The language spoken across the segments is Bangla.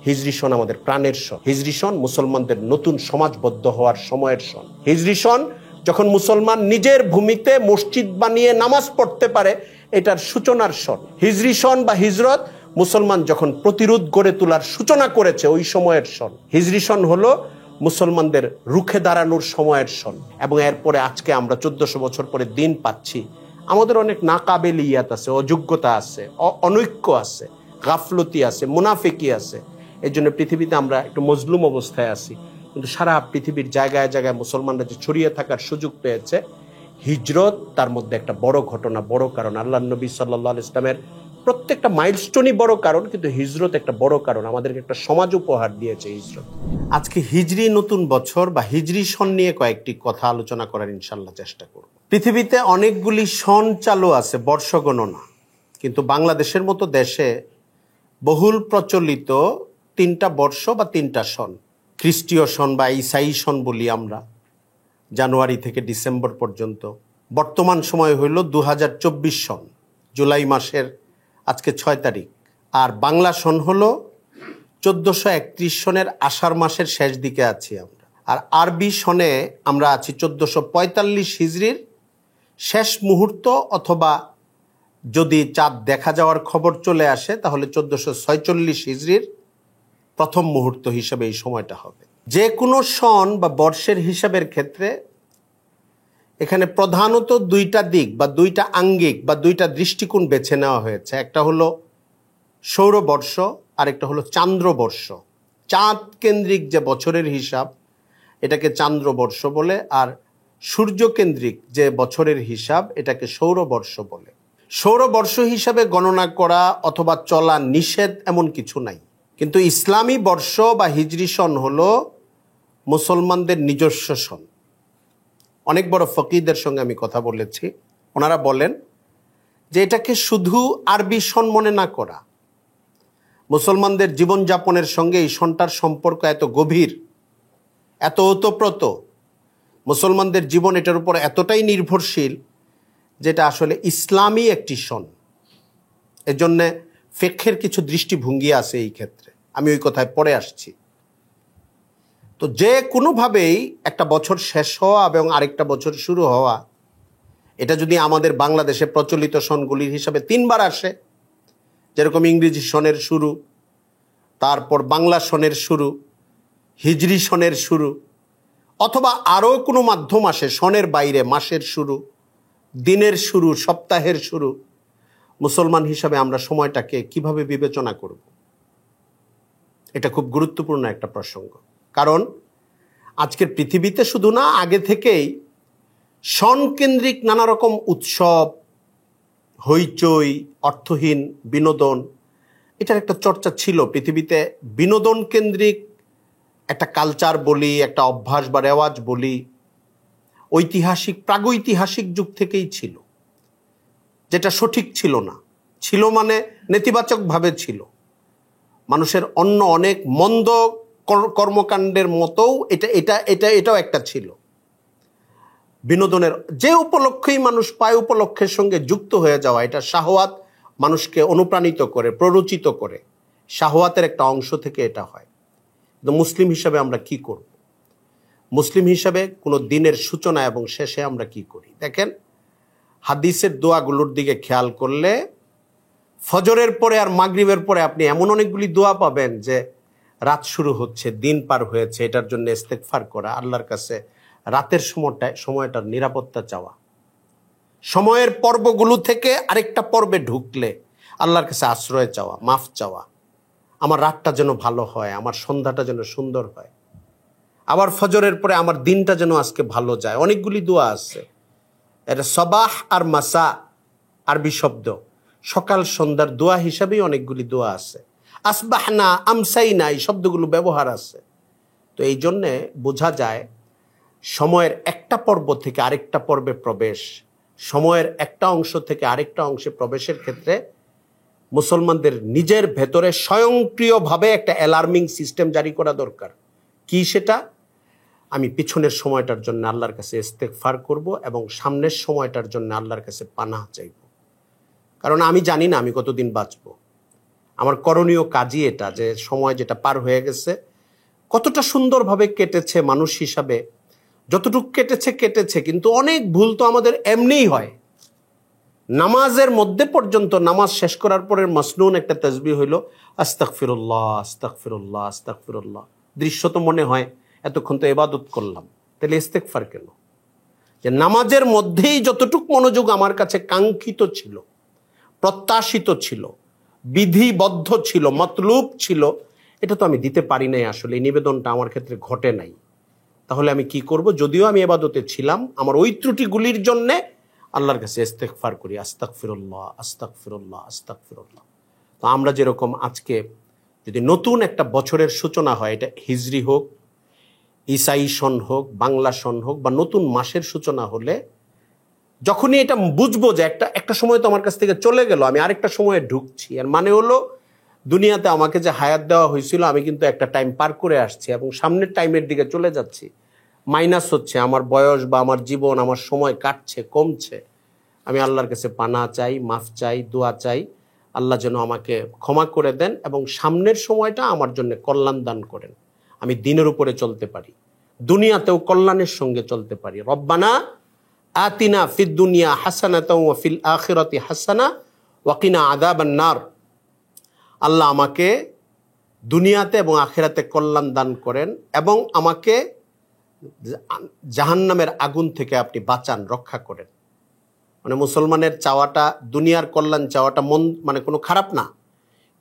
হিজরি সন আমাদের প্রাণের সন। হিজরি সন মুসলমানদের নতুন সমাজবদ্ধ হওয়ার সময়ের সন। হিজরি সন যখন মুসলমান নিজের ভূমিতে মসজিদ বানিয়ে নামাজ পড়তে পারে, এটার সূচনার সন। হিজরি সন বা হিজরত মুসলমান যখন প্রতিরোধ গড়ে তোলার সূচনা করেছে ওই সময়ের সন। হিজরি সন হলো মুসলমানদের রুখে দাঁড়ানোর সময়ের সন। এবং এরপরে আজকে আমরা 1400 বছর পরে দিন পাচ্ছি, আমাদের অনেক নাকাবেলিয়াত আছে, অযোগ্যতা আছে, অনৈক্য আছে, গাফলতি আছে, মুনাফিকি আছে। এই জন্য পৃথিবীতে আমরা একটু মজলুম অবস্থায় আছি। কিন্তু সারা পৃথিবীর জায়গায় জায়গায় মুসলমানরা যে ছড়িয়ে থাকার সুযোগ পেয়েছে, হিজরত তার মধ্যে একটা বড় ঘটনা, বড় কারণ। আল্লাহ নবী সাল্লাল্লাহু আলাইহি ইসলামের প্রত্যেকটা মাইলস্টোনই বড় কারণ, কিন্তু হিজরত একটা বড় কারণ। আমাদেরকে একটা সমাজ উপহার দিয়েছে হিজরত। আজকে হিজরি নতুন বছর বা হিজরি সন নিয়ে কয়েকটি কথা আলোচনা করার ইনশাল্লাহ চেষ্টা করব। পৃথিবীতে অনেকগুলি সন চালু আছে, বর্ষ গণনা, কিন্তু বাংলাদেশের মতো দেশে বহুল প্রচলিত 3টা বর্ষ বা 3টা সন। খ্রিস্টীয় সন বা ঈসাই সন বলি আমরা, জানুয়ারি থেকে ডিসেম্বর পর্যন্ত। বর্তমান সময় হইল 2024 সন, জুলাই মাসের আজকে 6 তারিখ। আর বাংলা সন হলো 1431 সনের আষাঢ় মাসের শেষ দিকে আছি আমরা। আর আরবি সনে আমরা আছি 1445 হিজরির শেষ মুহূর্ত, অথবা যদি চাঁদ দেখা যাওয়ার খবর চলে আসে তাহলে 1446 হিজরির প্রথম মুহূর্ত হিসাবে এই সময়টা হবে। যে কোনো সন বা বর্ষের হিসাবের ক্ষেত্রে এখানে প্রধানত 2টা দিক বা 2টা আঙ্গিক বা 2টা দৃষ্টিকোণ বেছে নেওয়া হয়েছে। একটা হলো সৌরবর্ষ, আরেকটা হলো চান্দ্রবর্ষ। চাঁদ কেন্দ্রিক যে বছরের হিসাব, এটাকে চান্দ্রবর্ষ বলে, আর সূর্যকেন্দ্রিক যে বছরের হিসাব, এটাকে সৌরবর্ষ বলে। সৌরবর্ষ হিসাবে গণনা করা অথবা চলা নিষেধ এমন কিছু নাই, কিন্তু ইসলামী বর্ষ বা হিজরি সন হলো মুসলমানদের নিজস্ব সন। অনেক বড় ফকিহদের সঙ্গে আমি কথা বলেছি, ওনারা বলেন যে এটাকে শুধু আরবি সন মনে না করা, মুসলমানদের জীবনযাপনের সঙ্গে এই সনটার সম্পর্ক এত গভীর, এত ওতপ্রোত, মুসলমানদের জীবন এটার উপর এতটাই নির্ভরশীল, যেটা আসলে ইসলামী একটি সন। এজন্যে ফিকহের কিছু দৃষ্টিভঙ্গি আছে এই ক্ষেত্রে, আমি ওই কথায় পরে আসছি। তো যে কোনোভাবেই একটা বছর শেষ হওয়া এবং আরেকটা বছর শুরু হওয়া, এটা যদি আমাদের বাংলাদেশে প্রচলিত সনগুলির হিসাবে 3বার আসে, যেরকম ইংরেজি সনের শুরু, তারপর বাংলা সনের শুরু, হিজরি সনের শুরু, অথবা আরও কোনো মাধ্যম আসে সনের বাইরে, মাসের শুরু, দিনের শুরু, সপ্তাহের শুরু, মুসলমান হিসাবে আমরা সময়টাকে কিভাবে বিবেচনা করব? এটা খুব গুরুত্বপূর্ণ একটা প্রসঙ্গ। কারণ আজকের পৃথিবীতে শুধু না, আগে থেকেই সন কেন্দ্রিক নানা রকম উৎসব, হইচই, অর্থহীন বিনোদন, এটার একটা চর্চা ছিল পৃথিবীতে। বিনোদন কেন্দ্রিক একটা কালচার বলি, একটা অভ্যাস বা রেওয়াজ বলি, ঐতিহাসিক প্রাগৈতিহাসিক যুগ থেকেই ছিল, যেটা সঠিক ছিল না। ছিল মানে নেতিবাচকভাবে ছিল। মানুষের অন্য অনেক মন্দ কর্মকাণ্ডের মতোও এটাও একটা ছিল। বিনোদনের যে উপলক্ষেই মানুষ পায়, উপলক্ষের সঙ্গে যুক্ত হয়ে যাওয়া, এটা শাহওয়াত মানুষকে অনুপ্রাণিত করে, প্ররোচিত করে। শাহওয়াতের একটা অংশ থেকে এটা হয়। কিন্তু মুসলিম হিসাবে আমরা কি করব? মুসলিম হিসাবে কোনো দিনের সূচনা এবং শেষে আমরা কি করি? দেখেন, হাদিসের দোয়াগুলোর দিকে খেয়াল করলে ফজরের পরে আর মাগরিবের পরে আপনি এমন অনেকগুলি দোয়া পাবেন যে রাত শুরু হচ্ছে, দিন পার হয়েছে, এটার জন্য ইস্তেগফার করা, আল্লাহর কাছে রাতের সময়টার নিরাপত্তা চাওয়া, সময়ের পর্বগুলো থেকে আরেকটা পর্বে ঢুকলে আল্লাহর কাছে আশ্রয় চাওয়া, মাফ চাওয়া, আমার রাতটা যেন ভালো হয়, আমার সন্ধ্যাটা যেন সুন্দর হয়, আবার ফজরের পরে আমার দিনটা যেন আজকে ভালো যায়। অনেকগুলি দোয়া আছে। এটা সবাহ আর মাসা আরবি শব্দ, সকাল সন্ধ্যার দোয়া হিসাবেই অনেকগুলি দোয়া আছে। আসবাহনা, আমসাইনা, এই শব্দগুলো ব্যবহার আছে। তো এই জন্যে বোঝা যায় সময়ের একটা পর্ব থেকে আরেকটা পর্বে প্রবেশ, সময়ের একটা অংশ থেকে আরেকটা অংশে প্রবেশের ক্ষেত্রে মুসলমানদের নিজের ভেতরে স্বয়ংক্রিয়ভাবে একটা অ্যালার্মিং সিস্টেম জারি করা দরকার। কি সেটা? আমি পিছনের সময়টার জন্য আল্লাহর কাছে ইস্তেগফার করব এবং সামনের সময়টার জন্য আল্লাহর কাছে পানাহ চাইব। কারণ আমি জানি না আমি কতদিন বাঁচব। আমার করণীয় কাজই এটা, যে সময় যেটা পার হয়ে গেছে কতটা সুন্দরভাবে কেটেছে মানুষ হিসাবে, যতটুকু কেটেছে, কিন্তু অনেক ভুল তো আমাদের এমনিই হয়। নামাজের মধ্যে পর্যন্ত, নামাজ শেষ করার পরের মাসনুন একটা তাসবিহ হইল আস্তাগফিরুল্লাহ আস্তাগফিরুল্লাহ আস্তাগফিরুল্লাহ। দৃশ্য তো মনে হয় এতক্ষণ তো ইবাদত করলাম, তাহলে ইস্তেগফার কেন? যে নামাজের মধ্যেই যতটুক মনোযোগ আমার কাছে কাঙ্ক্ষিত ছিল, প্রত্যাশিত ছিল, বিধিবদ্ধ ছিল, মতলুব ছিল, এটা তো আমি দিতে পারি নাই। আসলে এই নিবেদনটা আমার ক্ষেত্রে ঘটে নাই। তাহলে আমি কি করব? যদিও আমি ইবাদতে ছিলাম, আমার ওই ত্রুটিগুলির জন্যে আল্লাহর কাছে ইস্তেগফার করি, আস্তাগফিরুল্লাহ আস্তাগফিরুল্লাহ আস্তাগফিরুল্লাহ। তো আমরা যেরকম আজকে যদি নতুন একটা বছরের সূচনা হয়, এটা হিজরি হোক, ঈসাই সন হোক, বাংলা সন হোক, বা নতুন মাসের সূচনা হলে যখনই এটা বুঝবো যে একটা সময় তো আমার কাছ থেকে চলে গেল, আমি আরেকটা সময়ে ঢুকছি, আর মানে হলো দুনিয়াতে আমাকে যে হায়াত দেওয়া হয়েছিল আমি কিন্তু একটা টাইম পার করে আসছি এবং সামনের টাইমের দিকে চলে যাচ্ছি, মাইনাস হচ্ছে আমার বয়স বা আমার জীবন, আমার সময় কাটছে, কমছে। আমি আল্লাহর কাছে পানা চাই, মাফ চাই, দোয়া চাই, আল্লাহ যেন আমাকে ক্ষমা করে দেন এবং সামনের সময়টা আমার জন্য কল্যাণ দান করেন, আমি দিনের উপরে চলতে পারি, দুনিয়াতেও কল্যাণের সঙ্গে চলতে পারি। রব্বানা আতিনা ফিদ দুনিয়া হাসানাতাও ওয়া ফিল আখিরাতি হাসানা ওয়া কিনা আযাবান নার। আল্লাহ আমাকে দুনিয়াতে এবং আখিরাতে কল্যাণ দান করেন এবং আমাকে জাহান্নামের আগুন থেকে আপনি বাঁচান, রক্ষা করেন। মানে মুসলমানের চাওয়াটা, দুনিয়ার কল্যাণ চাওয়াটা মানে কোনো খারাপ না,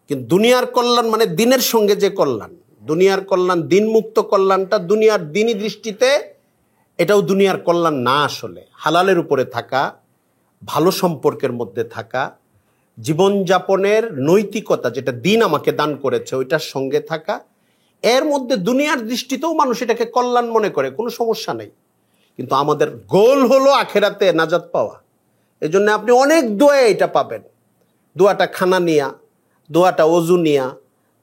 কিন্তু দুনিয়ার কল্যাণ মানে দিনের সঙ্গে যে কল্যাণ, দুনিয়ার কল্যাণ, দিন মুক্ত কল্যাণটা দুনিয়ার দিনই দৃষ্টিতে এটাও দুনিয়ার কল্যাণ না। আসলে হালালের উপরে থাকা, ভালো সম্পর্কের মধ্যে থাকা, জীবনযাপনের নৈতিকতা যেটা দিন আমাকে দান করেছে ওইটার সঙ্গে থাকা, এর মধ্যে দুনিয়ার দৃষ্টিতেও মানুষ এটাকে কল্যাণ মনে করে, কোনো সমস্যা নেই। কিন্তু আমাদের গোল হলো আখেরাতে নাজাত পাওয়া। এই জন্য আপনি অনেক দোয়া এটা পাবেন, দোয়াটা খানা নিয়া, দোয়াটা অজু নিয়া,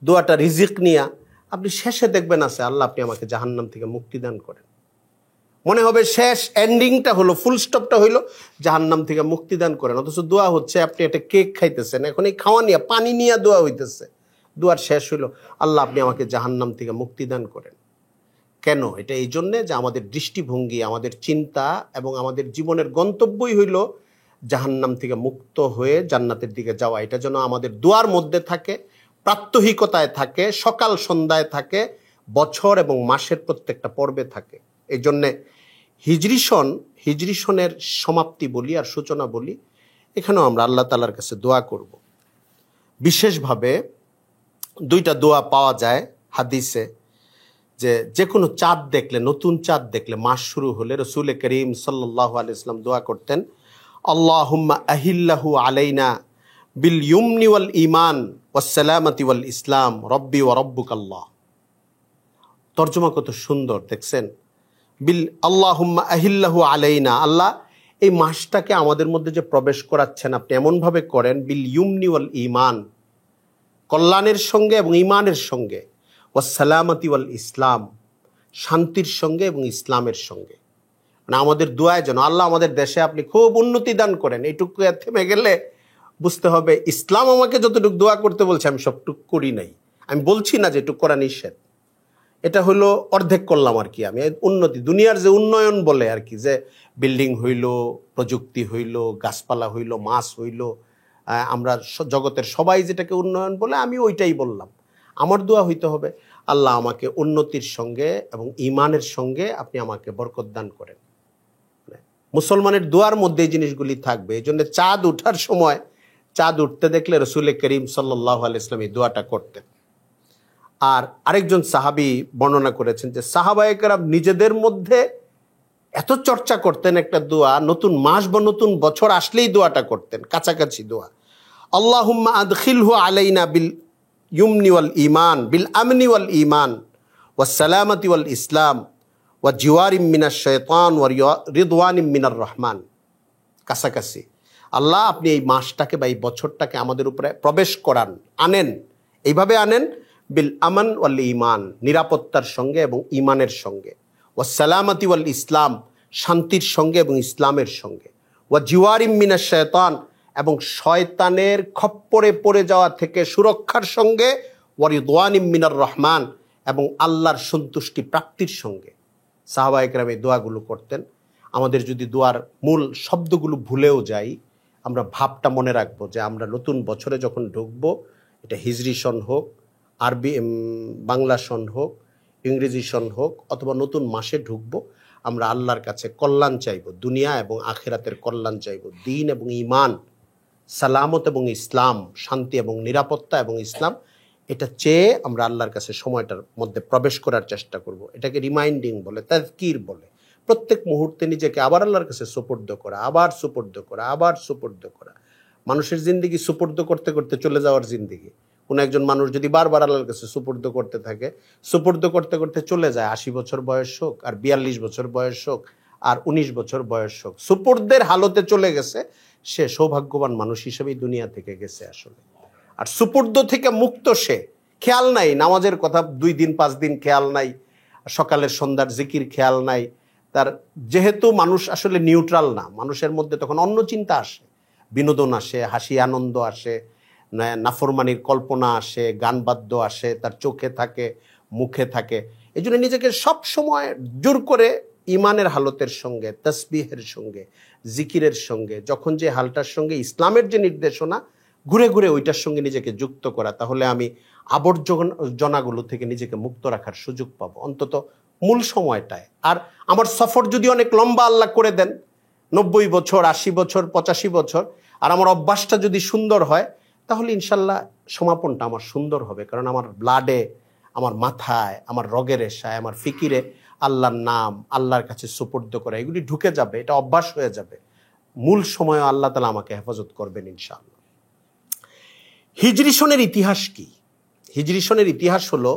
দোয়াটা রিজিক নিয়া, আপনি শেষে দেখবেন আছে আল্লাহ আপনি আমাকে জাহান্নাম থেকে মুক্তি দান করেন। মনে হবে শেষ এন্ডিংটা হলো, ফুল স্টপটা হইলো জাহান্নাম থেকে মুক্তি দান করেন, অথচ দোয়া হচ্ছে আপনি একটা কেক খাইতেছেন, এখন এই খাওয়া নিয়ে পানি নিয়ে দোয়া হইতেছে, দোয়ার শেষ হইলো আল্লাহ আপনি আমাকে জাহান্নাম থেকে মুক্তি দান করেন। কেন? এটা এই জন্যে যে আমাদের দৃষ্টিভঙ্গি, আমাদের চিন্তা এবং আমাদের জীবনের গন্তব্যই হইল জাহান্নাম থেকে মুক্ত হয়ে জান্নাতের দিকে যাওয়া। এটা যেন আমাদের দোয়ার মধ্যে থাকে, প্রাত্যহিকতায় থাকে, সকাল সন্ধ্যায় থাকে, বছর এবং মাসের প্রত্যেকটা পর্বে থাকে। এই জন্যে হিজরি সনের সমাপ্তি বলি আর সূচনা বলি, এখানেও আমরা আল্লাহ তাআলার কাছে দোয়া করব। বিশেষভাবে দুইটা দোয়া পাওয়া যায় হাদিসে, যে কোনো চাঁদ দেখলে, নতুন চাঁদ দেখলে, মাস শুরু হলে রাসূল করিম সাল্লাল্লাহু আলাইহি ওয়াসাল্লাম দোয়া করতেন, আল্লাহুম্মা আহিল্লাহু আলাইনা বিল ইয়ুমনি ওয়াল ঈমান ওয়াস সালামাতি ওয়াল ইসলাম রব্বি ওয়া রব্বুকাল্লাহ। তর্জমা কত সুন্দর দেখছেন, বিল আল্লাহুম্মা আহিল্লাহু আলাইনা, আল্লাহ এই মাসটাকে আমাদের মধ্যে যে প্রবেশ করাচ্ছেন আপনি এমনভাবে করেন, বিল ইয়ুমনি ওয়াল ঈমান, কল্যাণের সঙ্গে এবং ঈমানের সঙ্গে, ওয়াস সালামাতি ওয়াল ইসলাম, শান্তির সঙ্গে এবং ইসলামের সঙ্গে। মানে আমাদের দোয়ায় যেন আল্লাহ আমাদের দেশে আপনি খুব উন্নতি দান করেন। এইটুকু থেমে গেলে বুঝতে হবে ইসলাম আমাকে যতটুকু দোয়া করতে বলছে আমি সবটুকু করি নাই। আমি বলছি না যে এটুকু করা নিষেধ, এটা হলো অর্ধেক করলাম আর কি। আমি উন্নতি, দুনিয়ার যে উন্নয়ন বলে আর কি, যে বিল্ডিং হইল, প্রযুক্তি হইল, গাছপালা হইল, মাছ হইল, আমরা জগতের সবাই যেটাকে উন্নয়ন বলে আমি ওইটাই বললাম। আমার দোয়া হইতে হবে আল্লাহ আমাকে উন্নতির সঙ্গে এবং ঈমানের সঙ্গে আপনি আমাকে বরকত দান করেন। মুসলমানের দোয়ার মধ্যে এই জিনিসগুলি থাকবে। এই জন্য চাঁদ উঠার সময়, চাঁদ উঠতে দেখলে রাসূল করিম সাল্লাল্লাহু আলাইহি ওয়াসাল্লাম এই দোয়াটা করতেন। আর আরেকজন সাহাবী বর্ণনা করেছেন যে সাহাবায়ে কেরাম নিজেদের মধ্যে এত চর্চা করতেন একটা দোয়া, নতুন মাস বা নতুন বছর আসলেই দোয়াটা করতেন, কাছাকাছি দোয়া, আল্লাহুম্মা আদখিলহু আলাইনা বিল ইয়ুমনি ওয়াল ঈমান, বিল আমনি ওয়াল ঈমান ওয়াস সালামাতি ওয়াল ইসলাম ওয়া জিওয়ারিম মিনাশ শাইতান ওয়া রিদওয়ানিম মিনার রহমান। কাছাকাছি আল্লাহ আপনি এই মাসটাকে বা এই বছরটাকে আমাদের উপরে প্রবেশ করান, আনেন, এইভাবে আনেন, বিল আমান ওয়াল ঈমান, নিরাপত্তার সঙ্গে এবং ঈমানের সঙ্গে, ওয়াস সালামাতি ওয়াল ইসলাম, শান্তির সঙ্গে এবং ইসলামের সঙ্গে, ওয়া জিওয়ারিম মিনাশ শাইতান, এবং শয়তানের খপ্পরে পড়ে যাওয়া থেকে সুরক্ষার সঙ্গে ওয়ারিদওয়ানিম মিনার রহমান এবং আল্লাহর সন্তুষ্টি প্রাপ্তির সঙ্গে সাহাবা একরাম এই দোয়াগুলো করতেন। আমাদের যদি দোয়ার মূল শব্দগুলো ভুলেও যাই, আমরা ভাবটা মনে রাখবো যে আমরা নতুন বছরে যখন ঢুকবো, এটা হিজরি সন হোক, আরবি বাংলা সন হোক, ইংরেজি সন হোক, অথবা নতুন মাসে ঢুকবো, আমরা আল্লাহর কাছে কল্যাণ চাইব, দুনিয়া এবং আখিরাতের কল্যাণ চাইব, দ্বীন এবং ঈমান, সালামত এবং ইসলাম, শান্তি এবং নিরাপত্তা এবং ইসলাম, এটা চেয়ে আমরা আল্লাহর কাছে সময়টার মধ্যে প্রবেশ করার চেষ্টা করব। এটাকে রিমাইন্ডিং বলে, তাযকির বলে। প্রত্যেক মুহূর্তে নিজেকে আবার আল্লাহর কাছে সুপর্দ করা, আবার সুপর্দ করা, আবার সুপর্দ করা। মানুষের জিন্দিগি সুপর্দ করতে করতে চলে যাওয়ার জিন্দিগি। কোনো একজন মানুষ যদি বারবার আল্লাহর কাছে সুপর্দ করতে থাকে, সুপর্দ করতে করতে চলে যায় 80 বছর বয়স হোক, আর 42 বছর বয়স হোক, আর 19 বছর বয়স হোক, সুপর্দের হালতে চলে গেছে, সে সৌভাগ্যবান মানুষ হিসেবেই দুনিয়া থেকে গেছে আসলে। আর সুপর্দ থেকে মুক্ত সে, খেয়াল নাই নামাজের কথা 2 দিন 5 দিন খেয়াল নাই, সকালের সন্ধ্যার জিকির খেয়াল নাই তার। যেহেতু মানুষ আসলে নিউট্রাল না, মানুষের মধ্যে তখন অন্য চিন্তা আসে, বিনোদন আসে, হাসি আনন্দ আসে, নাফরমানির কল্পনা আসে, গান বাদ্য আসে, তার চোখে থাকে, মুখে থাকে। এই জন্য নিজেকে সব সময় জোর করে ইমানের হালতের সঙ্গে, তসবিহের সঙ্গে, জিকিরের সঙ্গে, যখন যে হালটার সঙ্গে ইসলামের যে নির্দেশনা, ঘুরে ঘুরে ওইটার সঙ্গে নিজেকে যুক্ত করা। তাহলে আমি আবর্জনাগুলো থেকে নিজেকে মুক্ত রাখার সুযোগ পাবো অন্তত মূল সময়টায়। আর আমার সফর যদি অনেক লম্বা আল্লাহ করে দেন, 90 বছর, 80 বছর, 85 বছর, আর আমার অভ্যাসটা যদি সুন্দর হয়, তাহলে ইনশাল্লাহ সমাপনটা আমার সুন্দর হবে। কারণ আমার ব্লাডে, আমার মাথায়, আমার রগের রেশায়, আমার ফিকিরে আল্লাহর নাম, আল্লাহর কাছে সুপর্দ করা, এগুলি ঢুকে যাবে, এটা অভ্যাস হয়ে যাবে। মূল সময়ে আল্লাহ তাআলা আমাকে হেফাজত করবেন ইনশাআল্লাহ। হিজরি সনের ইতিহাস কি? হিজরি সনের ইতিহাস হলো,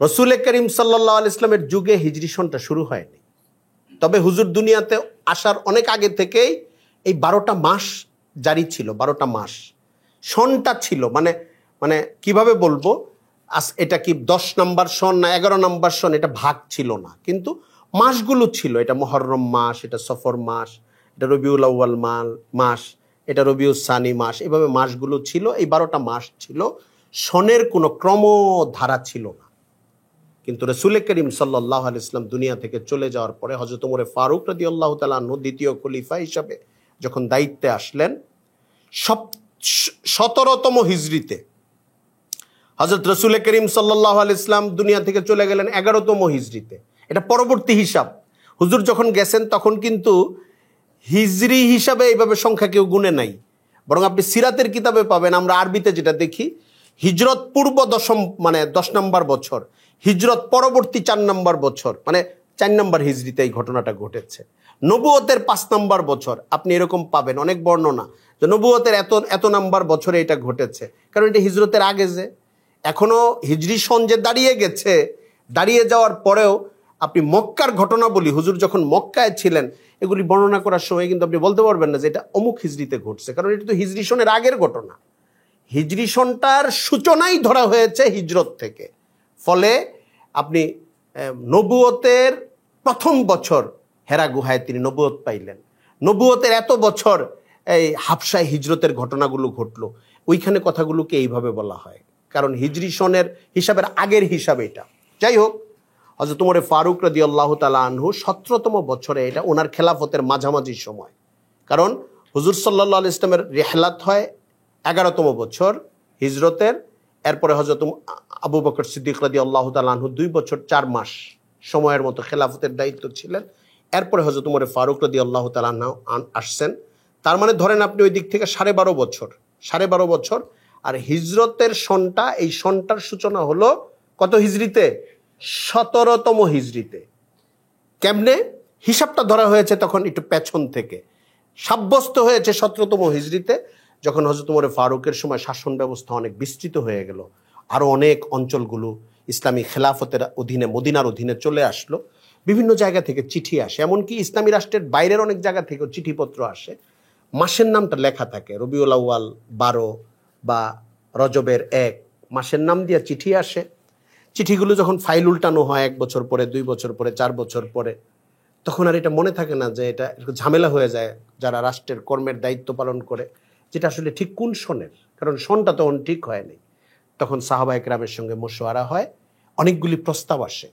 রসুল করিম সাল্লাল্লাহু আলাইহি ওয়াসাল্লামের যুগে হিজরি সনটা শুরু হয়নি। তবে হুজুর দুনিয়াতে আসার অনেক আগে থেকেই এই 12টা মাস জারি ছিল। 12টা মাস সনটা ছিল, মানে কিভাবে বলবো, এটা কি 10 নম্বর সন না 11 নম্বর সন, এটা ভাগ ছিল না, কিন্তু মাসগুলো ছিল। এটা মুহররম মাস, এটা সফর মাস, এটা রবিউল আউয়াল মাস, এটা রবিউল সানি মাস, এভাবে মাসগুলো ছিল। এই 12টা মাস ছিল, সনের কোনো ক্রমধারা ছিল না। কিন্তু রাসূল করিম সাল্লাল্লাহু আলাইহি ওয়াসাল্লাম দুনিয়া থেকে চলে যাওয়ার পরে হযরত ওমর ফারুক রাদিয়াল্লাহু তাআলা আনহু দ্বিতীয় খলিফা হিসাবে যখন দায়িত্বে আসলেন, 17তম হিজরিতে হযরত রাসূল করিম সাল্লাল্লাহু আলাইহি ওয়াসাল্লাম দুনিয়া থেকে চলে গেলেন 11তম হিজরিতে। এটা পরবর্তী হিসাব। হুজুর যখন গেছেন তখন কিন্তু হিজরি হিসাবে এইভাবে সংখ্যা কেউ গুনে নাই, বরং আপনি সিরাতের কিতাবে পাবেন, আমরা আরবিতে যেটা দেখি, হিজরত পূর্ব 10 নম্বর বছর, হিজরত পরবর্তী 4 নম্বর বছর, মানে 4 নম্বর হিজরিতে এই ঘটনাটা ঘটেছে। নবুয়তের 5 নম্বর বছর আপনি এরকম পাবেন অনেক বর্ণনা যে নবুয়তের এত নম্বর বছরে এটা ঘটেছে, কারণ এটা হিজরতের আগে। যে এখনো হিজরি সন যে দাঁড়িয়ে গেছে, দাঁড়িয়ে যাওয়ার পরেও আপনি মক্কার ঘটনা বলি, হুজুর যখন মক্কায় ছিলেন, এগুলি বর্ণনা করার সময় কিন্তু আপনি বলতে পারবেন না যে এটা অমুক হিজরিতে ঘটছে, কারণ এটা তো হিজরি সনের আগের ঘটনা। হিজরি সনটার সূচনাই ধরা হয়েছে হিজরত থেকে। ফলে আপনি নবুয়তের প্রথম বছর হেরা গুহায় তিনি নবুয়ত পাইলেন। নবুয়তের এত বছর এই হাবশায় হিজরতের ঘটনাগুলো ঘটলো, ওইখানে কথাগুলোকে এইভাবে বলা হয়, কারণ হিজরি সনের হিসাবের আগের হিসাব এটা। যাই হোক, হযরত ওমর ফারুক রাদিয়াল্লাহু তাআলা আনহু 17তম বছরে, এটা ওনার খেলাফতের মাঝামাঝি সময়, কারণ হুজুর সাল্লাল্লাহু আলাইহি ওয়াসাল্লামের রিহলাত হয় 11তম বছর হিজরতের। এরপরে হযরত আবু বকর সিদ্দিক রাদিয়াল্লাহু তাআলা আনহু 2 বছর 4 মাস সময়ের মতো খেলাফতের দায়িত্ব ছিলেন। এরপরে হযরত ওমর ফারুক রাদিয়াল্লাহু তাআলা আনহু আসছেন। তার মানে ধরেন আপনি ওই দিক থেকে 12.5 বছর, 12.5 বছর। আর হিজরতের সনটা, এই সনটার সূচনা হলো কত হিজরিতে? 17তম হিজরিতে। কেমনে হিসাবটা ধরা হয়েছে তখন একটু পেছন থেকে, সাব্যস্ত হয়েছে 17তম হিজরিতে, যখন হযরত ওমর ফারুকের সময় শাসন ব্যবস্থা অনেক বিস্তৃত হয়ে গেল, আরও অনেক অঞ্চলগুলো ইসলামী খেলাফতের অধীনে, মদিনার অধীনে চলে আসলো। বিভিন্ন জায়গা থেকে চিঠি আসে, এমনকি ইসলামী রাষ্ট্রের বাইরের অনেক জায়গা থেকেও চিঠিপত্র আসে, মাসের নামটা লেখা থাকে, রবিউল আউয়াল 12 বা রজবের 1 মাসের নাম দিয়ে চিঠি আসে। চিঠিগুলো যখন ফাইল উল্টানো হয় 1 বছর পরে, 2 বছর পরে, 4 বছর পরে, তখন আর এটা মনে থাকে না, যে এটা ঝামেলা হয়ে যায় যারা রাষ্ট্রের কর্মের দায়িত্ব পালন করে, যেটা আসলে ঠিক কোন সনের, কারণ সনটা তখন ঠিক হয়নি। তখন সাহাবা একরামের সঙ্গে মশওয়ারা হয়, অনেকগুলি প্রস্তাব আসে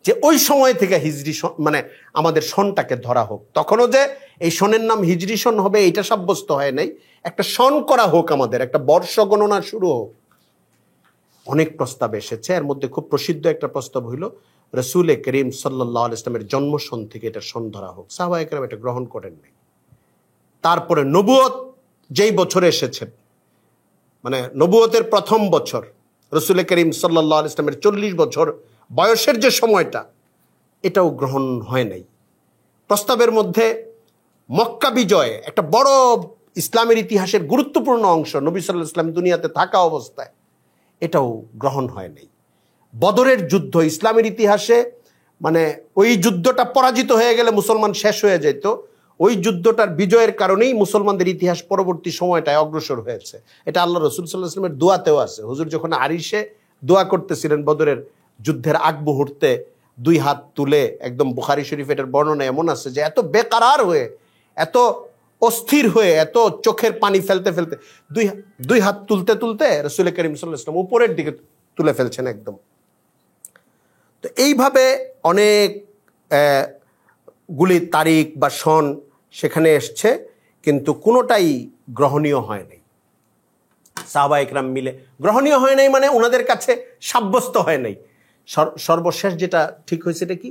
যে ওই সময় থেকে হিজরি মানে আমাদের সনটাকে ধরা হোক। তখনও যে এই সনের নাম হিজরি সন হবে এটা সাব্যস্ত হয় নাই, একটা সন করা হোক, আমাদের একটা বর্ষ গণনা শুরু হোক। অনেক প্রস্তাব এসেছে, এর মধ্যে খুব প্রসিদ্ধ একটা প্রস্তাব হইল রসুল করিম সাল্লাল্লাহু আলাইহি ওয়াসাল্লামের জন্ম সন থেকে এটা সন ধরা হোক। সাহাবা একরাম এটা গ্রহণ করেন নাই। তারপরে নবুয়ত যেই বছরে এসেছেন, মানে নবুয়তের প্রথম বছর, রসুল করিম সাল্লাল্লাহু আলাইহি ওয়াসাল্লামের 40 বছর বয়সের যে সময়টা, এটাও গ্রহণ হয় নাই। প্রস্তাবের মধ্যে মক্কা বিজয়, একটা বড় ইসলামের ইতিহাসের গুরুত্বপূর্ণ অংশ, নবী সাল্লাল্লাহু আলাইহি ওয়াসাল্লাম দুনিয়াতে থাকা অবস্থায়, এটাও গ্রহণ হয় নাই। বদরের যুদ্ধ ইসলামের ইতিহাসে, মানে ওই যুদ্ধটা পরাজিত হয়ে গেলে মুসলমান শেষ হয়ে যেত, ওই যুদ্ধটার বিজয়ের কারণেই মুসলমানদের ইতিহাস পরবর্তী সময়টায় অগ্রসর হয়েছে। এটা আল্লাহ রসুল সাল্লাল্লাহু আলাইহি ওয়াসাল্লামের দোয়াতেও আছে। হুজুর যখন আরিশে দোয়া করতেছিলেন বদরের যুদ্ধের আগ মুহূর্তে, 2 হাত তুলে, একদম বুখারী শরীফ এটার বর্ণনা এমন আছে যে এত বেকারার হয়ে, এত অস্থির হয়ে, এত চোখের পানি ফেলতে ফেলতে, দুই হাত তুলতে তুলতে রসুল করিম সাল্লাল্লাহু আলাইহি ওয়াসাল্লাম উপরের দিকে তুলে ফেলছেন একদম। তো এইভাবে অনেক গুলি তারিখ বা সন সেখানে এসছে, কিন্তু কোনোটাই গ্রহণীয় হয় নাই। সাহাবা একরাম মিলে গ্রহণীয় হয় নাই, মানে ওনাদের কাছে সাব্যস্ত হয় নাই। সর্বশেষ যেটা ঠিক হয়েছে এটা কি,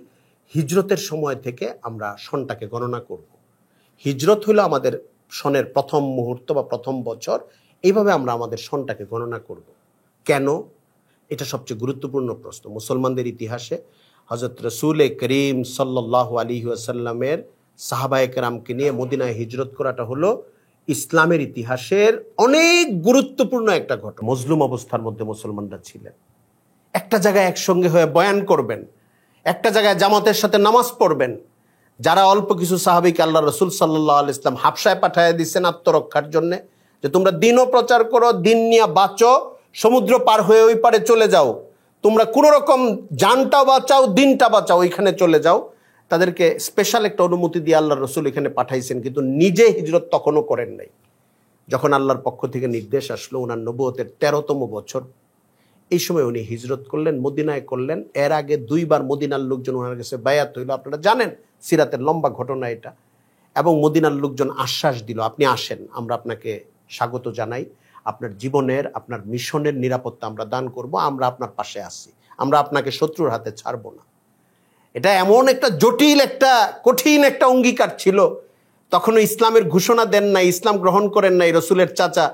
হিজরতের সময় থেকে আমরা সনটাকে গণনা করব। হিজরত হলো আমাদের সনের প্রথম মুহূর্ত বা প্রথম বছর, এইভাবে আমরা আমাদের সনটাকে গণনা করব। কেন? এটা সবচেয়ে গুরুত্বপূর্ণ প্রশ্ন। মুসলমানদের ইতিহাসে হযরত রাসূল করিম সাল্লাল্লাহু আলাইহি ওয়াসাল্লামের সাহাবায়ে কেরামকে নিয়ে মদিনায় হিজরত করাটা হলো ইসলামের ইতিহাসের অনেক গুরুত্বপূর্ণ একটা ঘটনা। মজলুম অবস্থার মধ্যে মুসলমানরা ছিলেন, একটা জায়গায় একসঙ্গে হয়ে বয়ান করবেন, একটা জায়গায় জামাতের সাথে নামাজ পড়বেন। যারা অল্প কিছু সাহাবীকে আল্লাহ রসুল সাল্লাল্লাহু আলাইহি ওয়াসাল্লাম হাবশায় পাঠিয়ে দিচ্ছেন আত্মরক্ষার জন্য, যে তোমরা দিনও প্রচার করো, দিন নিয়ে বাঁচো, সমুদ্র পার হয়ে ওই পারে চলে যাও, তোমরা কোনো রকম জানটা বাঁচাও, দিনটা বাঁচাও, ওইখানে চলে যাও। তাদেরকে স্পেশাল একটা অনুমতি দিয়ে আল্লাহ রসুল এখানে পাঠাইছেন, কিন্তু নিজে হিজরত তখনও করেন নাই। যখন আল্লাহর পক্ষ থেকে নির্দেশ আসলো ওনার নবুয়তের 13তম বছর, এই সময় উনি হিজরত করলেন, মদিনায় করলেন। এর আগে 2 বার মদিনার লোকজন ওনার কাছে বায়াত হইল, আপনারা জানেন সিরাতের লম্বা ঘটনা এটা। এবং মদিনার লোকজন আশ্বাস দিল, আপনি আসেন, আমরা আপনাকে স্বাগত জানাই, আপনার জীবনের, আপনার মিশনের নিরাপত্তা আমরা দান করব, আমরা আপনার পাশে আছি, আমরা আপনাকে শত্রুর হাতে ছাড়ব না। এটা এমন একটা জটিল, একটা কঠিন একটা অঙ্গীকার ছিল। তখনও ইসলামের ঘোষণা দেন নাই, ইসলাম গ্রহণ করেন নাই রসুলের চাচা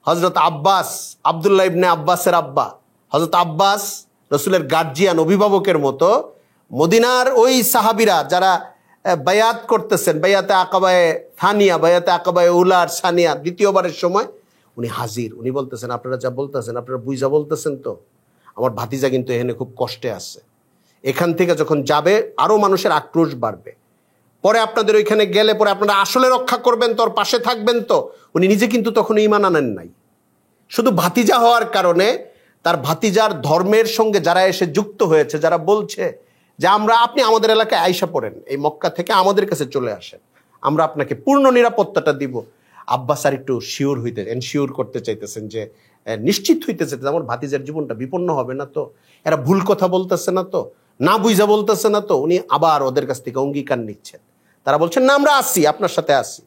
হজরত আব্বাস, আব্দুল্লাহ ইবনে আব্বাসের আব্বা হজরত আব্বাস, রসুলের গার্জিয়ান, অভিভাবকের মতো মদিনার ওই সাহাবিরা যারা বায়াত করতেছেন, বায়াতে আকাবায়ে থানিয়া, বায়াতে আকাবায়ে উলার সানিয়া, দ্বিতীয়বারের সময় উনি হাজির। উনি বলতেছেন, আপনারা যা বলতেছেন আপনারা বুঝা বলতেছেন তো, আমার ভাতিজা কিন্তু এখানে খুব কষ্টে আছে, এখান থেকে যখন যাবে আরো মানুষের আক্রোশ বাড়বে, পরে আপনাদের ওইখানে গেলে পরে আপনারা আসলে রক্ষা করবেন তো, ওর পাশে থাকবেন তো। উনি নিজে কিন্তু তখন ঈমান আনেন নাই, শুধু ভাতিজা হওয়ার কারণে তার ভাতিজার ধর্মের সঙ্গে যারা এসে যুক্ত হয়েছে, যারা বলছে যে আপনি আমাদের এলাকায় আইসা পড়েন, এই মক্কা থেকে আমাদের কাছে চলে আসেন, আমরা আপনাকে পূর্ণ নিরাপত্তাটা দিব। আব্বাস আর একটু এনশিওর করতে চাইতেছেন, যে নিশ্চিত হইতেছে আমার ভাতিজার জীবনটা বিপন্ন হবে না তো, এরা ভুল কথা বলতেছে না তো, না বুঝা বলতেছে না তো। উনি আবার ওদের কাছ থেকে অঙ্গীকার নিচ্ছেন। তারা বলছেন, না আমরা আসি, আপনার সাথে আসি।